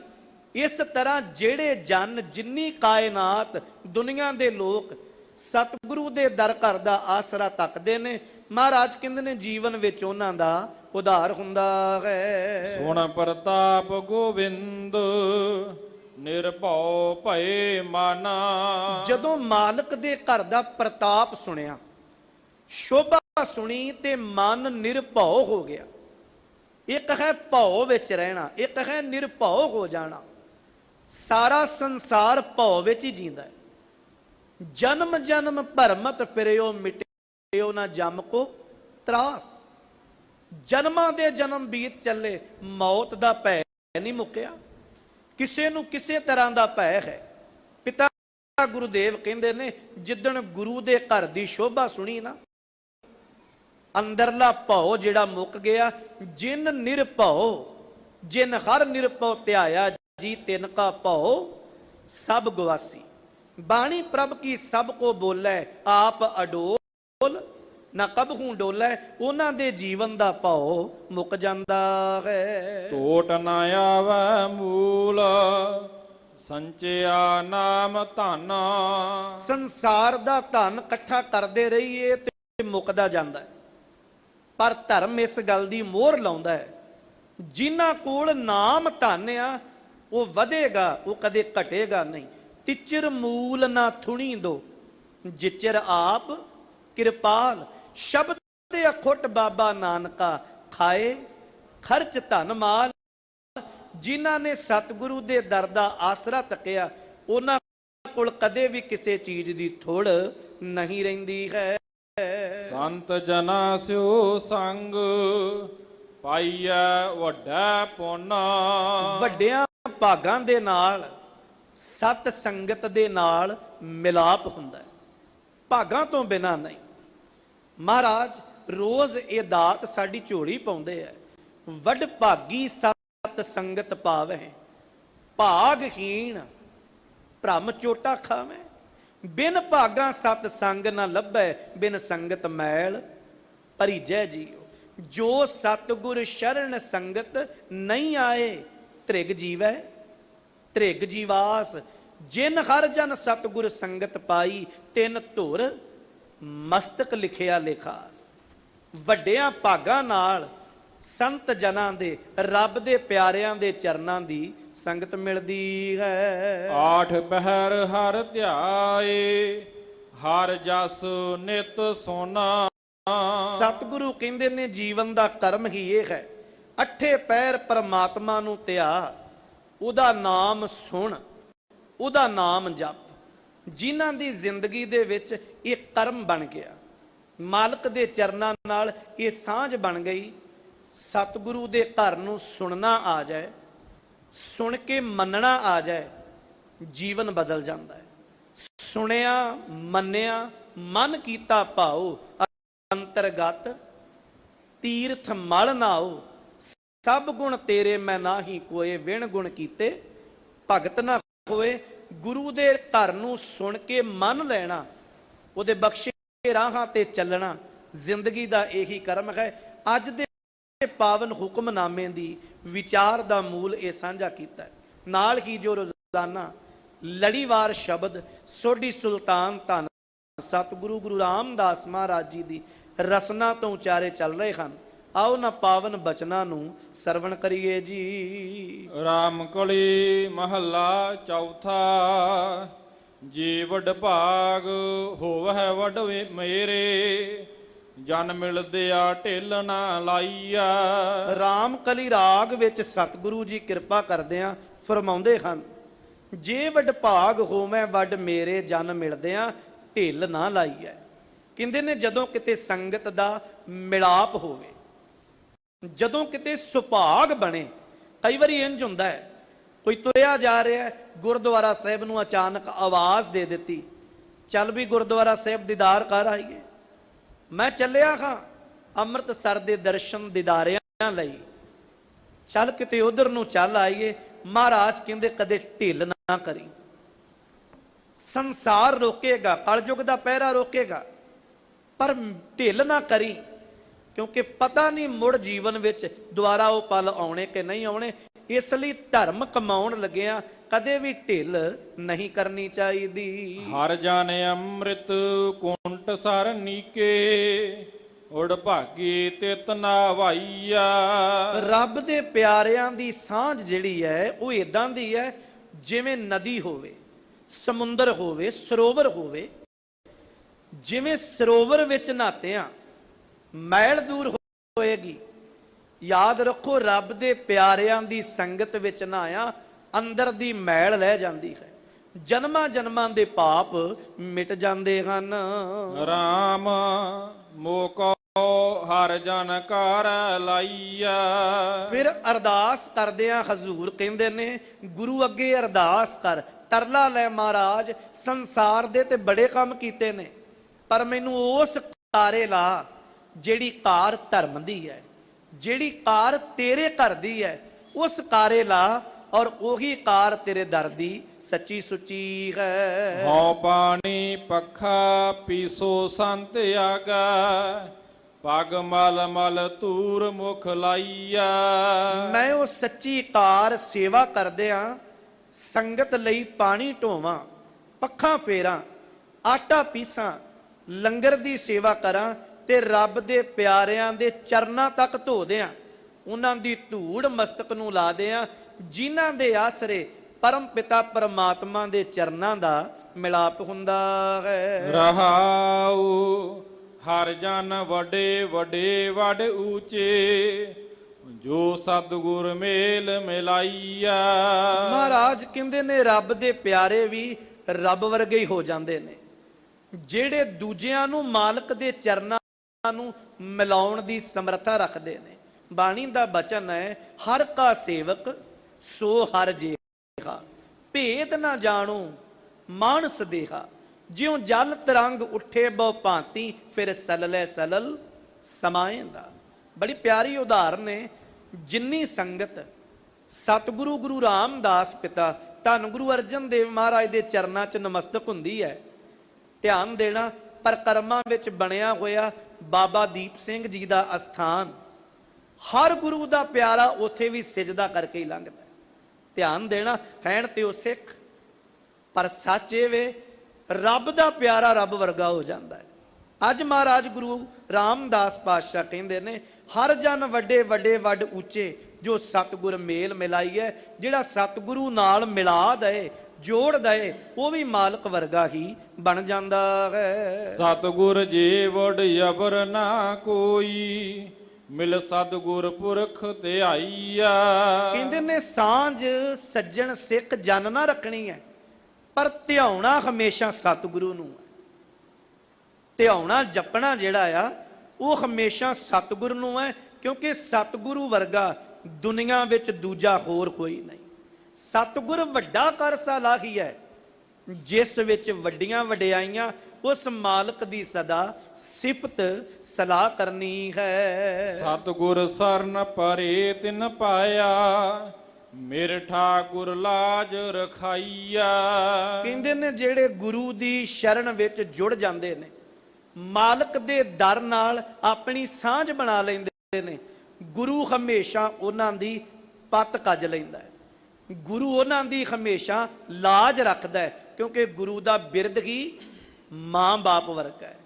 ਇਸ ਤਰ੍ਹਾਂ ਜਿਹੜੇ ਜਨ, ਜਿੰਨੀ ਕਾਇਨਾਤ ਦੁਨੀਆ ਦੇ ਲੋਕ ਸਤਿਗੁਰੂ ਦੇ ਦਰ ਘਰ ਦਾ ਆਸਰਾ ਤੱਕਦੇ ਨੇ, ਮਹਾਰਾਜ ਕਹਿੰਦੇ ਨੇ ਜੀਵਨ ਵਿੱਚ ਉਹਨਾਂ ਦਾ ਉਧਾਰ ਹੁੰਦਾ ਹੈ। ਸੁਣ ਪ੍ਰਤਾਪ ਗੋਬਿੰਦ ਨਿਰਭਉ ਭਏ ਮਨ। ਜਦੋਂ ਮਾਲਕ ਦੇ ਘਰ ਦਾ ਪ੍ਰਤਾਪ ਸੁਣਿਆ, ਸ਼ੋਭਾ ਸੁਣੀ ਤੇ ਮਨ ਨਿਰਭਉ ਹੋ ਗਿਆ। ਇੱਕ ਹੈ ਭਉ ਵਿੱਚ ਰਹਿਣਾ, ਇੱਕ ਹੈ ਨਿਰਭਉ ਹੋ ਜਾਣਾ। ਸਾਰਾ ਸੰਸਾਰ ਭਉ ਵਿੱਚ ਹੀ ਜੀਂਦਾ ਹੈ। ਜਨਮ ਜਨਮ ਭਰਮਤ ਫਿਰਿਓ ਮਿਟਿਓ ਨਾ ਜਮ ਕੋ ਤਰਾਸ। ਜਨਮਾਂ ਦੇ ਜਨਮ ਬੀਤ ਚੱਲੇ, ਮੌਤ ਦਾ ਭੈ ਨਹੀਂ ਮੁੱਕਿਆ। ਕਿਸੇ ਨੂੰ ਕਿਸੇ ਤਰ੍ਹਾਂ ਦਾ ਭੈ ਹੈ। ਪਿਤਾ ਗੁਰੂਦੇਵ ਕਹਿੰਦੇ ਨੇ, ਜਿੱਦਣ ਗੁਰੂ ਦੇ ਘਰ ਦੀ ਸ਼ੋਭਾ ਸੁਣੀ ਨਾ, ਅੰਦਰਲਾ ਭਉ ਜਿਹੜਾ ਮੁੱਕ ਗਿਆ। ਜਿਨ ਨਿਰਭਉ ਜਿਨ ਹਰ ਨਿਰਭਉ ਧਿਆਇਆ ਜੀ, ਤਿਨ ਕਾ ਭਉ ਸਭ ਗਵਾਸੀ। ਬਾਣੀ ਪ੍ਰਭ ਕੀ ਸਭ ਕੋ ਬੋਲੇ, ਆਪ ਅਡੋਲ ਨਾ ਕਬਹੂ ਡੋਲੇ। ਉਹਨਾਂ ਦੇ ਜੀਵਨ ਦਾ ਭਉ ਮੁੱਕ ਜਾਂਦਾ ਹੈ। ਟੋਟ ਨ ਆਵੈ ਮੂਲ ਸੰਚਿਆ ਨਾਮ ਧਨ। ਸੰਸਾਰ ਦਾ ਧਨ ਇਕੱਠਾ ਕਰਦੇ ਰਹੀਏ ਤੇ ਮੁੱਕਦਾ ਜਾਂਦਾ ਹੈ, ਪਰ ਧਰਮ ਇਸ ਗੱਲ ਦੀ ਮੋਹਰ ਲਾਉਂਦਾ ਹੈ, ਜਿਨ੍ਹਾਂ ਕੋਲ ਨਾਮ ਧਨ ਆ ਉਹ ਵਧੇਗਾ, ਉਹ ਕਦੇ ਘਟੇਗਾ ਨਹੀਂ। ਟਿਚਰ ਮੂਲ ਨਾ ਥੁਣੀ ਦੋ, ਜਿਚਰ ਆਪ ਕਿਰਪਾਲ। ਸ਼ਬਦ ਤੇ ਅਖੁੱਟ ਬਾਬਾ ਨਾਨਕਾ, ਖਾਏ ਖਰਚ ਧਨ ਮਾਲ। ਜਿਨ੍ਹਾਂ ਨੇ ਸਤਿਗੁਰੂ ਦੇ ਦਰ ਦਾ ਆਸਰਾ ਤੱਕਿਆ, ਉਹਨਾਂ ਕੋਲ ਕਦੇ ਵੀ ਕਿਸੇ ਚੀਜ਼ ਦੀ ਥੋੜ ਨਹੀਂ ਰਹਿੰਦੀ ਹੈ। ਸੰਤ ਜਨਾ ਸਿਓ ਸੰਗ ਪਾਈਐ ਵੱਡਾ ਪੁੰਨ। ਵੱਡਿਆਂ ਭਾਗਾਂ ਦੇ ਨਾਲ, ਸਤ ਸੰਗਤ ਦੇ ਨਾਲ ਮਿਲਾਪ ਹੁੰਦਾ ਹੈ, ਭਾਗਾਂ ਤੋਂ ਬਿਨਾਂ ਨਹੀਂ। ਮਹਾਰਾਜ ਰੋਜ਼ ਇਹ ਦਾਤ ਸਾਡੀ ਝੋਲੀ ਪਾਉਂਦੇ ਆ, ਵੱਡ ਭਾਗੀ ਸਤ ਸੰਗਤ ਪਾਵੇ, ਭਾਗਹੀਣ ਭ੍ਰਮ ਚੋਟਾ ਖਾਵੇ। ਬਿਨ ਭਾਗਾ ਸਤ ਸੰਗ ਨਾ ਲੱਭੈ, ਬਿਨ ਸੰਗਤ ਮੈਲ ਭਰੀਜੈ ਜੀਓ। ਜੋ ਸਤਿਗੁਰ ਸ਼ਰਨ ਸੰਗਤ ਨਹੀਂ ਆਏ, ਤ੍ਰਿਗ ਜੀਵੈ ਤ੍ਰਿਗ ਜੀਵਾਸ। ਜਿਨ ਹਰ ਜਨ ਸਤਿਗੁਰ ਸੰਗਤ ਪਾਈ, ਤਿੰਨ ਧੁਰ ਮਸਤਕ ਲਿਖਿਆ ਲਿਖਾਸ। ਵੱਡਿਆਂ ਭਾਗਾਂ ਨਾਲ ਸੰਤ ਜਨਾਂ ਦੇ, ਰੱਬ ਦੇ ਪਿਆਰਿਆਂ ਦੇ ਚਰਨਾਂ ਦੀ ਸੰਗਤ ਮਿਲਦੀ ਹੈ। ਆਠ ਪਹਿਰ ਹਰ ਧਿਆਏ, ਹਰ ਜਸ ਨਿਤ ਸੋਨਾ। ਸਤਿਗੁਰੂ ਕਹਿੰਦੇ ਨੇ, ਜੀਵਨ ਦਾ ਕਰਮ ਹੀ ਇਹ ਹੈ, ਅੱਠੇ ਪਹਿਰ ਪਰਮਾਤਮਾ ਨੂੰ ਧਿਆ, ਉਹਦਾ ਨਾਮ ਸੁਣ, ਉਹਦਾ ਨਾਮ ਜਪ। ਜਿਨ੍ਹਾਂ ਦੀ ਜ਼ਿੰਦਗੀ ਦੇ ਵਿੱਚ ਇਹ ਕਰਮ ਬਣ ਗਿਆ, ਮਾਲਕ ਦੇ ਚਰਨਾਂ ਨਾਲ ਇਹ ਸਾਂਝ ਬਣ ਗਈ, ਸਤਿਗੁਰੂ ਦੇ ਘਰ ਨੂੰ ਸੁਣਨਾ ਆ ਜਾਏ, ਸੁਣ ਕੇ ਮੰਨਣਾ ਆ ਜਾਏ, ਜੀਵਨ ਬਦਲ ਜਾਂਦਾ ਹੈ। ਸੁਣਿਆ ਮੰਨਿਆ ਮਨ ਕੀਤਾ ਭਾਉ, ਅੰਤਰਗਤ ਤੀਰਥ ਮਲ ਨਾਉ। ਸਭ ਗੁਣ ਤੇਰੇ ਮੈਂ ਨਾਹੀ ਕੋਏ, ਵਿਣ ਗੁਣ ਕੀਤੇ ਭਗਤ ਨਾ ਹੋਏ। ਗੁਰੂ ਦੇ ਘਰ ਨੂੰ ਸੁਣ ਕੇ ਮੰਨ ਲੈਣਾ, ਉਹਦੇ ਬਖਸ਼ੇ ਰਾਹਾਂ ਤੇ ਚੱਲਣਾ, ਜ਼ਿੰਦਗੀ ਦਾ ਇਹੀ ਕਰਮ ਹੈ। ਅੱਜ ਦੇ ਪਾਵਨ ਹੁਕਮਨਾਮੇ ਦੀ ਵਿਚਾਰ ਦਾ ਮੂਲ ਇਹ ਸਾਂਝਾ ਕੀਤਾ ਹੈ। ਨਾਲ ਹੀ ਜੋ ਰੋਜ਼ਾਨਾ ਲੜੀਵਾਰ ਸ਼ਬਦ ਸੋਢੀ ਸੁਲਤਾਨ ਧੰਨ ਸਤਿਗੁਰੂ ਗੁਰੂ ਰਾਮਦਾਸ ਮਹਾਰਾਜ ਜੀ ਦੀ ਰਸਨਾ ਤੋਂ ਉਚਾਰੇ ਚੱਲ ਰਹੇ ਹਨ, ਆਓ ਨਾ ਪਾਵਨ ਬਚਨਾਂ ਨੂੰ ਸਰਵਣ ਕਰੀਏ ਜੀ। ਰਾਮ ਕਲੀ ਮਹੱਲਾ ਚੌਥਾ। ਜੀ ਵੱਡ ਭਾਗ ਹੋਵੈ ਵੱਡ ਮੇਰੇ, ਜਨ ਮਿਲਦੇ ਆ ਢਿੱਲ ਨਾ ਲਾਈਆ। ਰਾਮ ਕਲੀ ਰਾਗ ਵਿੱਚ ਸਤਿਗੁਰੂ ਜੀ ਕਿਰਪਾ ਕਰਦਿਆਂ ਫਰਮਾਉਂਦੇ ਹਨ, ਜੇ ਵੱਡ ਭਾਗ ਹੋਵੇਂ ਵੱਡ ਮੇਰੇ, ਜਨ ਮਿਲਦਿਆਂ ਢਿੱਲ ਨਾ ਲਾਈਐ। ਕਹਿੰਦੇ ਨੇ, ਜਦੋਂ ਕਿਤੇ ਸੰਗਤ ਦਾ ਮਿਲਾਪ ਹੋਵੇ, ਜਦੋਂ ਕਿਤੇ ਸੁਭਾਗ ਬਣੇ। ਕਈ ਵਾਰੀ ਇੰਜ ਹੁੰਦਾ ਹੈ, ਕੋਈ ਤੁਰਿਆ ਜਾ ਰਿਹਾ ਹੈ, ਗੁਰਦੁਆਰਾ ਸਾਹਿਬ ਨੂੰ ਅਚਾਨਕ ਆਵਾਜ਼ ਦੇ ਦਿੱਤੀ, ਚੱਲ ਵੀ ਗੁਰਦੁਆਰਾ ਸਾਹਿਬ ਦੀਦਾਰ ਕਰ ਆਈਏ। ਮੈਂ ਚੱਲਿਆ ਹਾਂ ਅੰਮ੍ਰਿਤਸਰ ਦੇ ਦਰਸ਼ਨ ਦੀਦਾਰਿਆਂ ਲਈ, ਚੱਲ ਕਿਤੇ ਉਧਰ ਨੂੰ ਚੱਲ ਆਈਏ। ਮਹਾਰਾਜ ਕਹਿੰਦੇ, ਕਦੇ ਢਿੱਲ ਨਾ ਕਰੀ। ਸੰਸਾਰ ਰੋਕੇਗਾ, ਕਲਯੁਗ ਦਾ ਪਹਿਰਾ ਰੋਕੇਗਾ, ਪਰ ਢਿੱਲ ਨਾ ਕਰੀ, ਕਿਉਂਕਿ ਪਤਾ ਨਹੀਂ ਮੁੜ ਜੀਵਨ ਵਿੱਚ ਦੁਆਰਾ ਉਹ ਪਲ ਆਉਣੇ ਕਿ ਨਹੀਂ ਆਉਣੇ। ਇਸ ਲਈ ਧਰਮ ਕਮਾਉਣ ਲੱਗਿਆ ਕਦੇ ਵੀ ਢਿੱਲ ਨਹੀਂ ਕਰਨੀ ਚਾਹੀਦੀ। ਹਰ ਜਨ ਅੰਮ੍ਰਿਤ ਕੁੰਟ ਸਰ ਨੀਕੇ, ਉੜ ਭਾਗੀ ਤਿਤ ਨਾਵਾਈਆ। ਰੱਬ ਦੇ ਪਿਆਰਿਆਂ ਦੀ ਸਾਂਝ ਜਿਹੜੀ ਹੈ ਉਹ ਇਦਾਂ ਦੀ ਹੈ ਜਿਵੇਂ ਨਦੀ ਹੋਵੇ, ਸਮੁੰਦਰ ਹੋਵੇ, ਸਰੋਵਰ ਹੋਵੇ। ਜਿਵੇਂ ਸਰੋਵਰ ਵਿੱਚ ਨਹਾਤਿਆਂ ਮੈਲ ਦੂਰ ਹੋਏਗੀ, ਯਾਦ ਰੱਖੋ ਰੱਬ ਦੇ ਪਿਆਰਿਆਂ ਦੀ ਸੰਗਤ ਵਿੱਚ ਨਹਾਇਆ ਅੰਦਰ ਦੀ ਮੈਲ ਰਹਿ ਜਾਂਦੀ ਹੈ, ਜਨਮਾਂ ਜਨਮਾਂ ਦੇ ਪਾਪ ਮਿਟ ਜਾਂਦੇ ਹਨ। ਰਾਮ ਮੋਕੋ ਹਰ ਜਨ ਕਰ ਲਾਈਆ। ਫਿਰ ਅਰਦਾਸ ਕਰਦਿਆਂ ਹਜ਼ੂਰ ਕਹਿੰਦੇ ਨੇ ਗੁਰੂ ਅੱਗੇ ਅਰਦਾਸ ਕਰ, ਤਰਲਾ ਲੈ ਮਹਾਰਾਜ, ਸੰਸਾਰ ਦੇ ਤੇ ਬੜੇ ਕੰਮ ਕੀਤੇ ਨੇ ਪਰ ਮੈਨੂੰ ਉਸ ਕਾਰੇ ਲਾ ਜਿਹੜੀ ਕਾਰ ਧਰਮ ਦੀ ਹੈ, ਜਿਹੜੀ ਕਾਰ ਤੇਰੇ ਘਰ ਦੀ ਹੈ, ਉਸ ਕਾਰੇ ਲਾ ਔਰ ਉਹੀ ਕਾਰ ਤੇਰੇ ਦਰ ਦੀ ਸੱਚੀ ਸੁੱਚੀ ਹੈ। ਹਉ ਪਾਣੀ ਪੱਖਾ ਪੀਸੋ ਸੰਤ ਆਗਾ, ਪਗ ਮਲ ਮਲ ਤੂਰ ਮੁਖ ਲਾਈਆ। ਮੈਂ ਉਹ ਸੱਚੀ ਕਾਰ ਸੇਵਾ ਕਰਦਿਆਂ ਸੰਗਤ ਲਈ ਪਾਣੀ ਢੋਵਾਂ, ਪੱਖਾਂ ਫੇਰਾਂ, ਆਟਾ ਪੀਸਾਂ, ਲੰਗਰ ਦੀ ਸੇਵਾ ਕਰਾਂ ਤੇ ਰੱਬ ਦੇ ਪਿਆਰਿਆਂ ਦੇ ਚਰਨਾਂ ਤੱਕ ਧੋ ਦਿਆਂ, ਉਹਨਾਂ ਦੀ ਧੂੜ ਮਸਤਕ ਨੂੰ ਲਾ ਦਿਆਂ, ਜਿਨ੍ਹਾਂ ਦੇ ਆਸਰੇ ਪਰਮ ਪਿਤਾ ਪਰਮਾਤਮਾ ਦੇ ਚਰਨਾਂ ਦਾ ਮਿਲਾਪ ਹੁੰਦਾ ਹੈ। ਰਹਾਉ ਹਰ ਜਨ ਵੱਡੇ ਵੱਡੇ ਵੱਡ ਊਚੇ, ਜੋ ਸਤਿਗੁਰ ਮੇਲ ਮਿਲਾਈਆ। ਮਹਾਰਾਜ ਕਹਿੰਦੇ ਨੇ ਰੱਬ ਦੇ ਪਿਆਰੇ ਵੀ ਰੱਬ ਵਰਗੇ ਹੀ ਹੋ ਜਾਂਦੇ ਨੇ ਜਿਹੜੇ ਦੂਜਿਆਂ ਨੂੰ ਮਾਲਕ ਦੇ ਚਰਨਾਂ ਨੂੰ ਮਿਲਾਉਣ ਦੀ ਸਮਰੱਥਾ ਰੱਖਦੇ ਨੇ। ਬਾਣੀ ਦਾ ਬਚਨ ਹੈ, ਹਰ ਕਾ ਸੇਵਕ ਸੋ ਹਰ ਜੇਹਾ, ਭੇਦ ਨਾ ਜਾਣੋ ਮਾਨਸ ਦੇਹਾ, ਜਿਉ ਜਲ ਤਰੰਗ ਉੱਠੇ ਬਹੁ ਭਾਂਤੀ, ਫਿਰ ਸਲਲੇ ਸਲਲ ਸਮਾਏਂਦਾ। ਬੜੀ ਪਿਆਰੀ ਉਦਾਹਰਨ ਹੈ। ਜਿੰਨੀ ਸੰਗਤ ਸਤਿਗੁਰੂ ਗੁਰੂ ਰਾਮਦਾਸ ਪਿਤਾ ਧੰਨ ਗੁਰੂ ਅਰਜਨ ਦੇਵ ਮਹਾਰਾਜ ਦੇ ਚਰਨਾਂ 'ਚ ਨਮਸਤਕ ਹੁੰਦੀ ਹੈ, ਧਿਆਨ ਦੇਣਾ ਪਰਕਰਮਾਂ ਵਿੱਚ ਬਣਿਆ ਹੋਇਆ ਬਾਬਾ ਦੀਪ ਸਿੰਘ ਜੀ ਦਾ ਅਸਥਾਨ, ਹਰ ਗੁਰੂ ਦਾ ਪਿਆਰਾ ਉੱਥੇ ਵੀ ਸਿਜਦਾ ਕਰਕੇ ਹੀ ਲੰਘਦਾ। ਧਿਆਨ ਦੇਣਾ, ਹੈਣ ਤੇ ਉਹ ਸਿੱਖ ਪਰ ਸੱਚ ਇਹ ਵੇ ਰੱਬ ਦਾ ਪਿਆਰਾ ਰੱਬ ਵਰਗਾ ਹੋ ਜਾਂਦਾ ਹੈ। ਅੱਜ ਮਹਾਰਾਜ ਗੁਰੂ ਰਾਮਦਾਸ ਪਾਤਸ਼ਾਹ ਕਹਿੰਦੇ ਨੇ, ਹਰ ਜਨ ਵੱਡੇ ਵੱਡੇ ਵੱਡ ਉੱਚੇ, ਜੋ ਸਤਿਗੁਰ ਮੇਲ ਮਿਲਾਈਏ, ਜਿਹੜਾ ਸਤਿਗੁਰੂ ਨਾਲ ਮਿਲਾ ਦਏ, ਜੋੜ ਦਏ, ਉਹ ਵੀ ਮਾਲਕ ਵਰਗਾ ਹੀ ਬਣ ਜਾਂਦਾ ਹੈ। ਸਤਿਗੁਰ ਜੀ ਵਡ ਅਬਰ ਨਾ ਕੋਈ, ਮਿਲ ਸਤਿਗੁਰ ਪੁਰਖ ਧਿਆਈਆ। ਕਹਿੰਦੇ ਨੇ ਸਾਂਝ ਸੱਜਣ ਸਿੱਖ ਜਨ ਨਾ ਰੱਖਣੀ ਹੈ, ਪਰ ਧਿਆਉਣਾ ਹਮੇਸ਼ਾ ਸਤਿਗੁਰੂ ਨੂੰ ਹੈ। ਧਿਆਉਣਾ ਜਪਣਾ ਜਿਹੜਾ ਆ ਉਹ ਹਮੇਸ਼ਾ ਸਤਿਗੁਰੂ ਨੂੰ ਹੈ, ਕਿਉਂਕਿ ਸਤਿਗੁਰੂ ਵਰਗਾ ਦੁਨੀਆ ਵਿੱਚ ਦੂਜਾ ਹੋਰ ਕੋਈ ਨਹੀਂ। ਸਤਿਗੁਰ ਵੱਡਾ ਕਰ ਸਲਾਹੀ ਹੈ, ਜਿਸ ਵਿੱਚ ਵੱਡੀਆਂ ਵਡਿਆਈਆਂ ਉਸ ਮਾਲਕ ਦੀ ਸਦਾ ਸਿਫਤ ਸਲਾਹ ਕਰਨੀ ਹੈ। ਸਤਿਗੁਰ ਸਰਨ ਪਰੇ ਤਿਨ ਪਾਇਆ, ਮੇਰੇ ਠਾਕੁਰ ਲਾਜ ਰਖਾਈਆ। ਕਹਿੰਦੇ ਨੇ ਜਿਹੜੇ ਗੁਰੂ ਦੀ ਸ਼ਰਨ ਵਿੱਚ ਜੁੜ ਜਾਂਦੇ ਨੇ, ਮਾਲਕ ਦੇ ਦਰ ਨਾਲ ਆਪਣੀ ਸਾਂਝ ਬਣਾ ਲੈਂਦੇ ਨੇ, ਗੁਰੂ ਹਮੇਸ਼ਾ ਉਹਨਾਂ ਦੀ ਪੱਤ ਕੱਜ ਲੈਂਦਾ ਹੈ, ਗੁਰੂ ਉਹਨਾਂ ਦੀ ਹਮੇਸ਼ਾ ਲਾਜ ਰੱਖਦਾ ਹੈ, ਕਿਉਂਕਿ ਗੁਰੂ ਦਾ ਬਿਰਦ ਹੀ ਮਾਂ ਬਾਪ ਵਰਗਾ ਹੈ।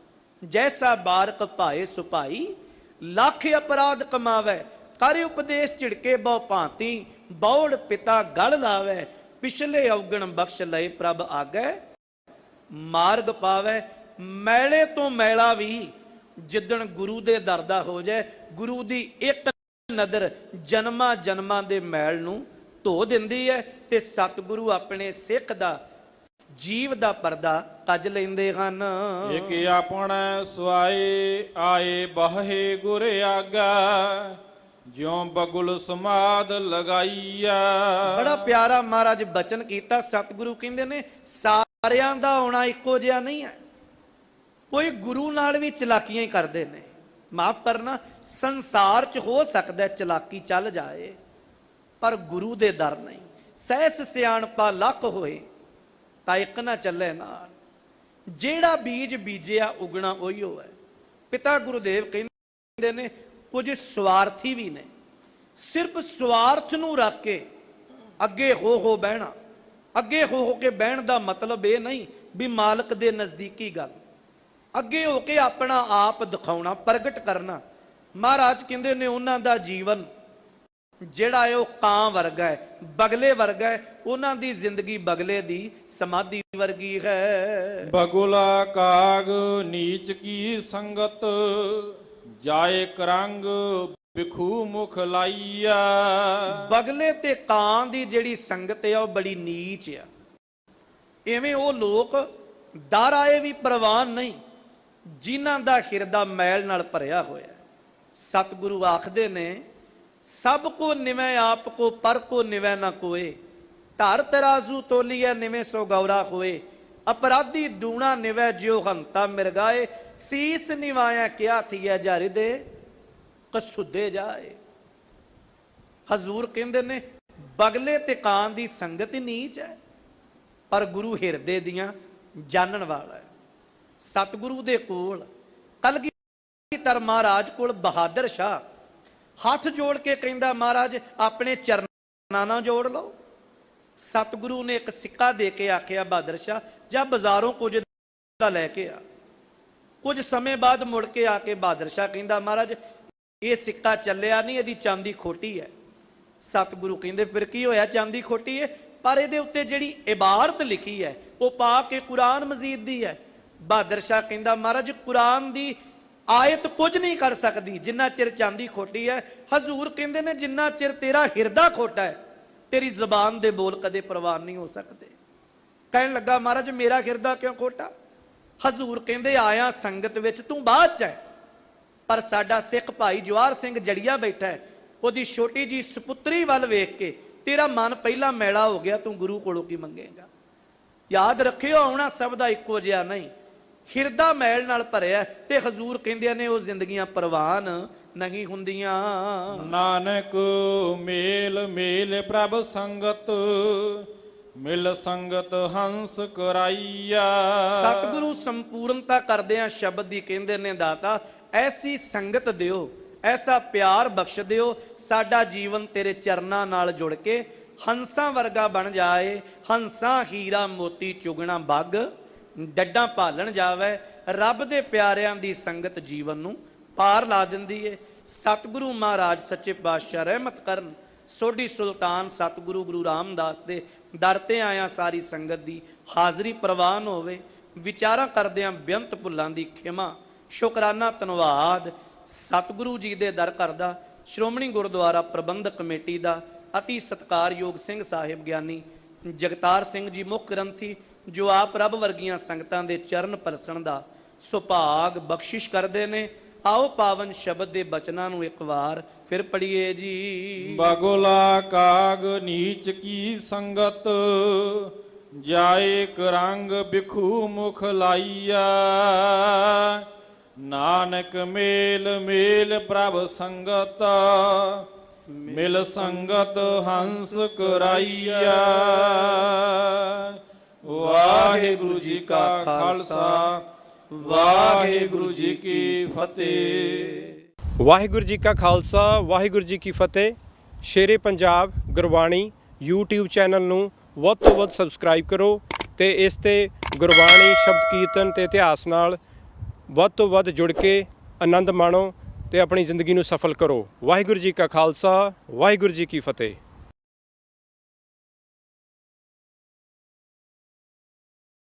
ਜੈਸਾ ਬਾਰਕ ਭਾਏ ਸੁਭਾਈ, ਲੱਖ ਅਪਰਾਧ ਕਮਾਵੇ, ਕਰ ਉਪਦੇਸ਼ ਝਿੜਕੇ ਬਹੁ ਭਾਂਤੀ, ਬੌੜ ਪਿਤਾ ਗਲ ਲਾਵੇ, ਪਿਛਲੇ ਔਗਣ ਬਖਸ਼ ਲਏ ਪ੍ਰਭ ਆਗੇ, ਮਾਰਗ ਪਾਵੇ। ਮੈਲੇ ਤੋਂ ਮੈਲਾ ਵੀ ਜਿੱਦਣ ਗੁਰੂ ਦੇ ਦਰ ਦਾ ਹੋ ਜਾਏ, ਗੁਰੂ ਦੀ ਇੱਕ ਨਜ਼ਰ ਜਨਮਾਂ ਜਨਮਾਂ ਦੇ ਮੈਲ ਨੂੰ ਧੋ ਦਿੰਦੀ ਹੈ ਤੇ ਸਤਿਗੁਰੂ ਆਪਣੇ ਸਿੱਖ ਦਾ ਜੀਵ ਦਾ ਪਰਦਾ ਕੱਜ ਲੈਂਦੇ ਹਨ। ਇਕ ਆਪਣਾ ਸੁਆਏ ਆਏ ਬਾਹੇ ਗੁਰ ਆਗਾ, ਜਿਉ ਬਗੁਲ ਸਮਾਦ ਲਗਾਈਆ। ਬੜਾ ਪਿਆਰਾ ਮਹਾਰਾਜ ਬਚਨ ਕੀਤਾ। ਸਤਿਗੁਰੂ ਕਹਿੰਦੇ ਨੇ ਸਾਰਿਆਂ ਦਾ ਆਉਣਾ ਇੱਕੋ ਜਿਹਾ ਨਹੀਂ ਹੈ, ਕੋਈ ਗੁਰੂ ਨਾਲ ਵੀ ਚਲਾਕੀਆਂ ਹੀ ਕਰਦੇ ਨੇ। ਮਾਫ ਕਰਨਾ, ਸੰਸਾਰ 'ਚ ਹੋ ਸਕਦਾ ਚਲਾਕੀ ਚੱਲ ਜਾਏ, ਪਰ ਗੁਰੂ ਦੇ ਦਰ ਨਹੀਂ। ਸਹਿਸ ਸਿਆਣਪਾ ਲੱਖ ਹੋਏ ਤਾਂ ਇੱਕ ਨਾ ਚੱਲੇ ਨਾਲ, ਜਿਹੜਾ ਬੀਜ ਬੀਜਿਆ ਉਗਣਾ ਉਹੀ ਹੈ। ਪਿਤਾ ਗੁਰੂਦੇਵ ਕਹਿੰਦੇ ਨੇ ਕੁਝ ਸਵਾਰਥੀ ਵੀ ਨੇ, ਸਿਰਫ ਸਵਾਰਥ ਨੂੰ ਰੱਖ ਕੇ ਅੱਗੇ ਹੋ ਬਹਿਣਾ। ਅੱਗੇ ਹੋ ਕੇ ਬਹਿਣ ਦਾ ਮਤਲਬ ਇਹ ਨਹੀਂ ਵੀ ਮਾਲਕ ਦੇ ਨਜ਼ਦੀਕੀ ਗੱਲ, ਅੱਗੇ ਹੋ ਕੇ ਆਪਣਾ ਆਪ ਦਿਖਾਉਣਾ, ਪ੍ਰਗਟ ਕਰਨਾ। ਮਹਾਰਾਜ ਕਹਿੰਦੇ ਨੇ ਉਹਨਾਂ ਦਾ ਜੀਵਨ ਜਿਹੜਾ ਹੈ ਉਹ ਕਾਂ ਵਰਗਾ ਹੈ, ਬਗਲੇ ਵਰਗਾ ਹੈ। ਉਹਨਾਂ ਦੀ ਜ਼ਿੰਦਗੀ ਬਗਲੇ ਦੀ ਸਮਾਧੀ ਵਰਗੀ ਹੈ। ਬਗੁਲਾ ਕਾਗ ਨੀਚ ਕੀ ਸੰਗਤ, ਜਾਏ ਕਰੰਗ ਬਿਖੂ ਮੁਖ ਲਾਈਆ। ਬਗਲੇ ਤੇ ਕਾਂ ਦੀ ਜਿਹੜੀ ਸੰਗਤ ਹੈ ਉਹ ਬੜੀ ਨੀਚ ਆ। ਐਵੇਂ ਉਹ ਲੋਕ ਦਰ ਆਏ ਵੀ ਪ੍ਰਵਾਨ ਨਹੀਂ ਜਿਨ੍ਹਾਂ ਦਾ ਹਿਰਦਾ ਮੈਲ ਨਾਲ ਭਰਿਆ ਹੋਇਆ। ਸਤਿਗੁਰੂ ਆਖਦੇ ਨੇ, ਸਭ ਕੋ ਨਿਵੈ ਆਪ ਕੋ ਪਰ ਕੋ ਨਿਵੈ ਨਾ ਕੋਏ, ਧਰ ਤਰਾਜ਼ੂ ਤੋਲੀਐ ਨਿਵੇਂ ਸੋ ਗੌਰਾ ਹੋਏ। ਅਪਰਾਧੀ ਦੂਣਾ ਨਿਵੈ ਜਿਉ ਹੰਤਾ ਮਿਰਗਾਏ, ਸੀਸ ਨਿਵਾਇਆ ਕਿਆ ਥੀਐ ਜਰ ਦੇ ਕਸੁੱਦੇ ਜਾਏ। ਹਜ਼ੂਰ ਕਹਿੰਦੇ ਨੇ ਬਗਲੇ ਤੇ ਕਾਂ ਦੀ ਸੰਗਤ ਹੀ ਨੀਚ ਹੈ, ਪਰ ਗੁਰੂ ਹਿਰਦੇ ਦੀਆਂ ਜਾਣਨ ਵਾਲਾ ਹੈ। ਸਤਿਗੁਰੂ ਦੇ ਕੋਲ ਕਲਗੀਧਰ ਮਹਾਰਾਜ ਕੋਲ ਬਹਾਦਰ ਸ਼ਾਹ ਹੱਥ ਜੋੜ ਕੇ ਕਹਿੰਦਾ, ਮਹਾਰਾਜ ਆਪਣੇ ਚਰਨਾਂ ਨਾਲ ਜੋੜ ਲਓ। ਸਤਿਗੁਰੂ ਨੇ ਇੱਕ ਸਿੱਕਾ ਦੇ ਕੇ ਆਖਿਆ, ਬਹਾਦਰ ਸ਼ਾਹ ਜਾ ਬਾਜ਼ਾਰੋਂ ਕੁਝ ਦਾ ਲੈ ਕੇ ਆ। ਕੁਝ ਸਮੇਂ ਬਾਅਦ ਮੁੜ ਕੇ ਆ ਕੇ ਬਹਾਦਰ ਸ਼ਾਹ ਕਹਿੰਦਾ, ਮਹਾਰਾਜ ਇਹ ਸਿੱਕਾ ਚੱਲਿਆ ਨਹੀਂ, ਇਹਦੀ ਚਾਂਦੀ ਖੋਟੀ ਹੈ। ਸਤਿਗੁਰੂ ਕਹਿੰਦੇ, ਫਿਰ ਕੀ ਹੋਇਆ, ਚਾਂਦੀ ਖੋਟੀ ਹੈ, ਪਰ ਇਹਦੇ ਉੱਤੇ ਜਿਹੜੀ ਇਬਾਰਤ ਲਿਖੀ ਹੈ ਉਹ ਪਾ ਕੇ ਕੁਰਾਨ ਮਜੀਦ ਦੀ ਹੈ। ਬਹਾਦਰ ਸ਼ਾਹ ਕਹਿੰਦਾ, ਮਹਾਰਾਜ ਕੁਰਾਨ ਦੀ ਆਇਤ ਕੁਝ ਨਹੀਂ ਕਰ ਸਕਦੀ ਜਿੰਨਾ ਚਿਰ ਚਾਂਦੀ ਖੋਟੀ ਹੈ। ਹਜ਼ੂਰ ਕਹਿੰਦੇ ਨੇ, ਜਿੰਨਾ ਚਿਰ ਤੇਰਾ ਹਿਰਦਾ ਖੋਟਾ ਹੈ ਤੇਰੀ ਜ਼ਬਾਨ ਦੇ ਬੋਲ ਕਦੇ ਪ੍ਰਵਾਨ ਨਹੀਂ ਹੋ ਸਕਦੇ। ਕਹਿਣ ਲੱਗਾ, ਮਹਾਰਾਜ ਮੇਰਾ ਹਿਰਦਾ ਕਿਉਂ ਖੋਟਾ? ਹਜ਼ੂਰ ਕਹਿੰਦੇ, ਆਇਆ ਸੰਗਤ ਵਿੱਚ ਤੂੰ ਬਾਅਦ ਚ ਹੈ, ਪਰ ਸਾਡਾ ਸਿੱਖ ਭਾਈ ਜਵਾਹਰ ਸਿੰਘ ਜੜੀਆ ਬੈਠਾ ਹੈ, ਉਹਦੀ ਛੋਟੀ ਜੀ ਸੁਪੁੱਤਰੀ ਵੱਲ ਵੇਖ ਕੇ ਤੇਰਾ ਮਨ ਪਹਿਲਾਂ ਮੈਲਾ ਹੋ ਗਿਆ, ਤੂੰ ਗੁਰੂ ਕੋਲੋਂ ਕੀ ਮੰਗੇਗਾ? ਯਾਦ ਰੱਖਿਓ, ਆਉਣਾ ਸਭ ਦਾ ਇੱਕੋ ਜਿਹਾ ਨਹੀਂ। ਹਿਰਦਾ ਮੈਲ ਨਾਲ ਭਰਿਆ ਤੇ ਹਜ਼ੂਰ ਕਹਿੰਦੇ ਨੇ ਉਹ ਜ਼ਿੰਦਗੀਆਂ ਪ੍ਰਵਾਨ ਨਹੀਂ ਹੁੰਦੀਆਂ। ਨਾਨਕ ਮੇਲ ਮੇਲ ਪ੍ਰਭ ਸੰਗਤ, ਮਿਲ ਸੰਗਤ ਹੰਸ ਕਰਾਈਆ। ਸਤਿਗੁਰੂ ਸੰਪੂਰਨਤਾ ਕਰਦਿਆਂ ਸ਼ਬਦ ਦੀ ਕਹਿੰਦੇ ਨੇ, ਦਾਤਾ ਐਸੀ ਸੰਗਤ ਦਿਓ, ਐਸਾ ਪਿਆਰ ਬਖਸ਼ ਦਿਓ, ਸਾਡਾ ਜੀਵਨ ਤੇਰੇ ਚਰਨਾਂ ਨਾਲ ਜੁੜ ਕੇ ਹੰਸਾਂ ਵਰਗਾ ਬਣ ਜਾਏ। ਹੰਸਾਂ ਹੀਰਾ ਮੋਤੀ ਚੁਗਣਾ ਬੱਗ, ਡੱਡਾਂ ਭਾਲਣ ਜਾਵੇ। ਰੱਬ ਦੇ ਪਿਆਰਿਆਂ ਦੀ ਸੰਗਤ ਜੀਵਨ ਨੂੰ ਪਾਰ ਲਾ ਦਿੰਦੀ ਏ। ਸਤਿਗੁਰੂ ਮਹਾਰਾਜ ਸੱਚੇ ਪਾਤਸ਼ਾਹ ਰਹਿਮਤ ਕਰਨ। ਸੋਢੀ ਸੁਲਤਾਨ ਸਤਿਗੁਰੂ ਗੁਰੂ ਰਾਮਦਾਸ ਦੇ ਦਰ ਤੇ ਆਇਆ ਸਾਰੀ ਸੰਗਤ ਦੀ ਹਾਜ਼ਰੀ ਪ੍ਰਵਾਨ ਹੋਵੇ। ਵਿਚਾਰਾਂ ਕਰਦਿਆਂ ਬੇਅੰਤ ਭੁੱਲਾਂ ਦੀ ਖਿਮਾ, ਸ਼ੁਕਰਾਨਾ ਧੰਨਵਾਦ ਸਤਿਗੁਰੂ ਜੀ ਦੇ ਦਰ ਕਰਦਾ ਸ਼੍ਰੋਮਣੀ ਗੁਰਦੁਆਰਾ ਪ੍ਰਬੰਧਕ ਕਮੇਟੀ ਦਾ ਅਤੀ ਸਤਿਕਾਰਯੋਗ ਸਿੰਘ ਸਾਹਿਬ ਗਿਆਨੀ ਜਗਤਾਰ ਸਿੰਘ ਜੀ ਮੁੱਖ ਗ੍ਰੰਥੀ, ਜੋ ਆਪ ਰੱਬ ਵਰਗੀਆਂ ਸੰਗਤਾਂ ਦੇ ਚਰਨ ਪਰਸਣ ਦਾ ਸੁਭਾਗ ਬਖਸ਼ਿਸ਼ ਕਰਦੇ ਨੇ। ਆਓ ਪਾਵਨ ਸ਼ਬਦ ਦੇ ਬਚਨਾਂ ਨੂੰ ਇੱਕ ਵਾਰ ਫਿਰ ਪੜ੍ਹੀਏ ਜੀ। ਬਗੁਲਾ ਕਾਗ ਨੀਚ ਕੀ ਸੰਗਤ, ਜਾਏ ਕਰੰਗ ਬਿਖੂ ਮੁਖ ਲਾਈਆ। ਨਾਨਕ ਮੇਲ ਮੇਲ ਪ੍ਰਭ ਸੰਗਤ, ਮਿਲ ਸੰਗਤ ਹੰਸ ਕਰਾਈਆ। ਵਾਹਿਗੁਰੂ ਜੀ ਕਾ ਖਾਲਸਾ, ਵਾਹਿਗੁਰੂ ਜੀ ਕੀ ਫਤਿਹ। ਵਾਹਿਗੁਰੂ ਜੀ ਕਾ ਖਾਲਸਾ, ਵਾਹਿਗੁਰੂ ਜੀ ਕੀ ਫਤਿਹ। ਸ਼ੇਰੇ ਪੰਜਾਬ ਗੁਰਬਾਣੀ YouTube ਚੈਨਲ ਨੂੰ ਵੱਧ ਤੋਂ ਵੱਧ ਸਬਸਕ੍ਰਾਈਬ ਕਰੋ ਤੇ ਇਸ ਤੇ ਗੁਰਬਾਣੀ ਸ਼ਬਦ ਕੀਰਤਨ ਤੇ ਇਤਿਹਾਸ ਨਾਲ ਵੱਧ ਤੋਂ ਵੱਧ ਜੁੜ ਕੇ ਆਨੰਦ ਮਾਣੋ ਤੇ ਆਪਣੀ ਜ਼ਿੰਦਗੀ ਨੂੰ ਸਫਲ ਕਰੋ। ਵਾਹਿਗੁਰੂ ਜੀ ਕਾ ਖਾਲਸਾ, ਵਾਹਿਗੁਰੂ ਜੀ ਕੀ ਫਤਿਹ।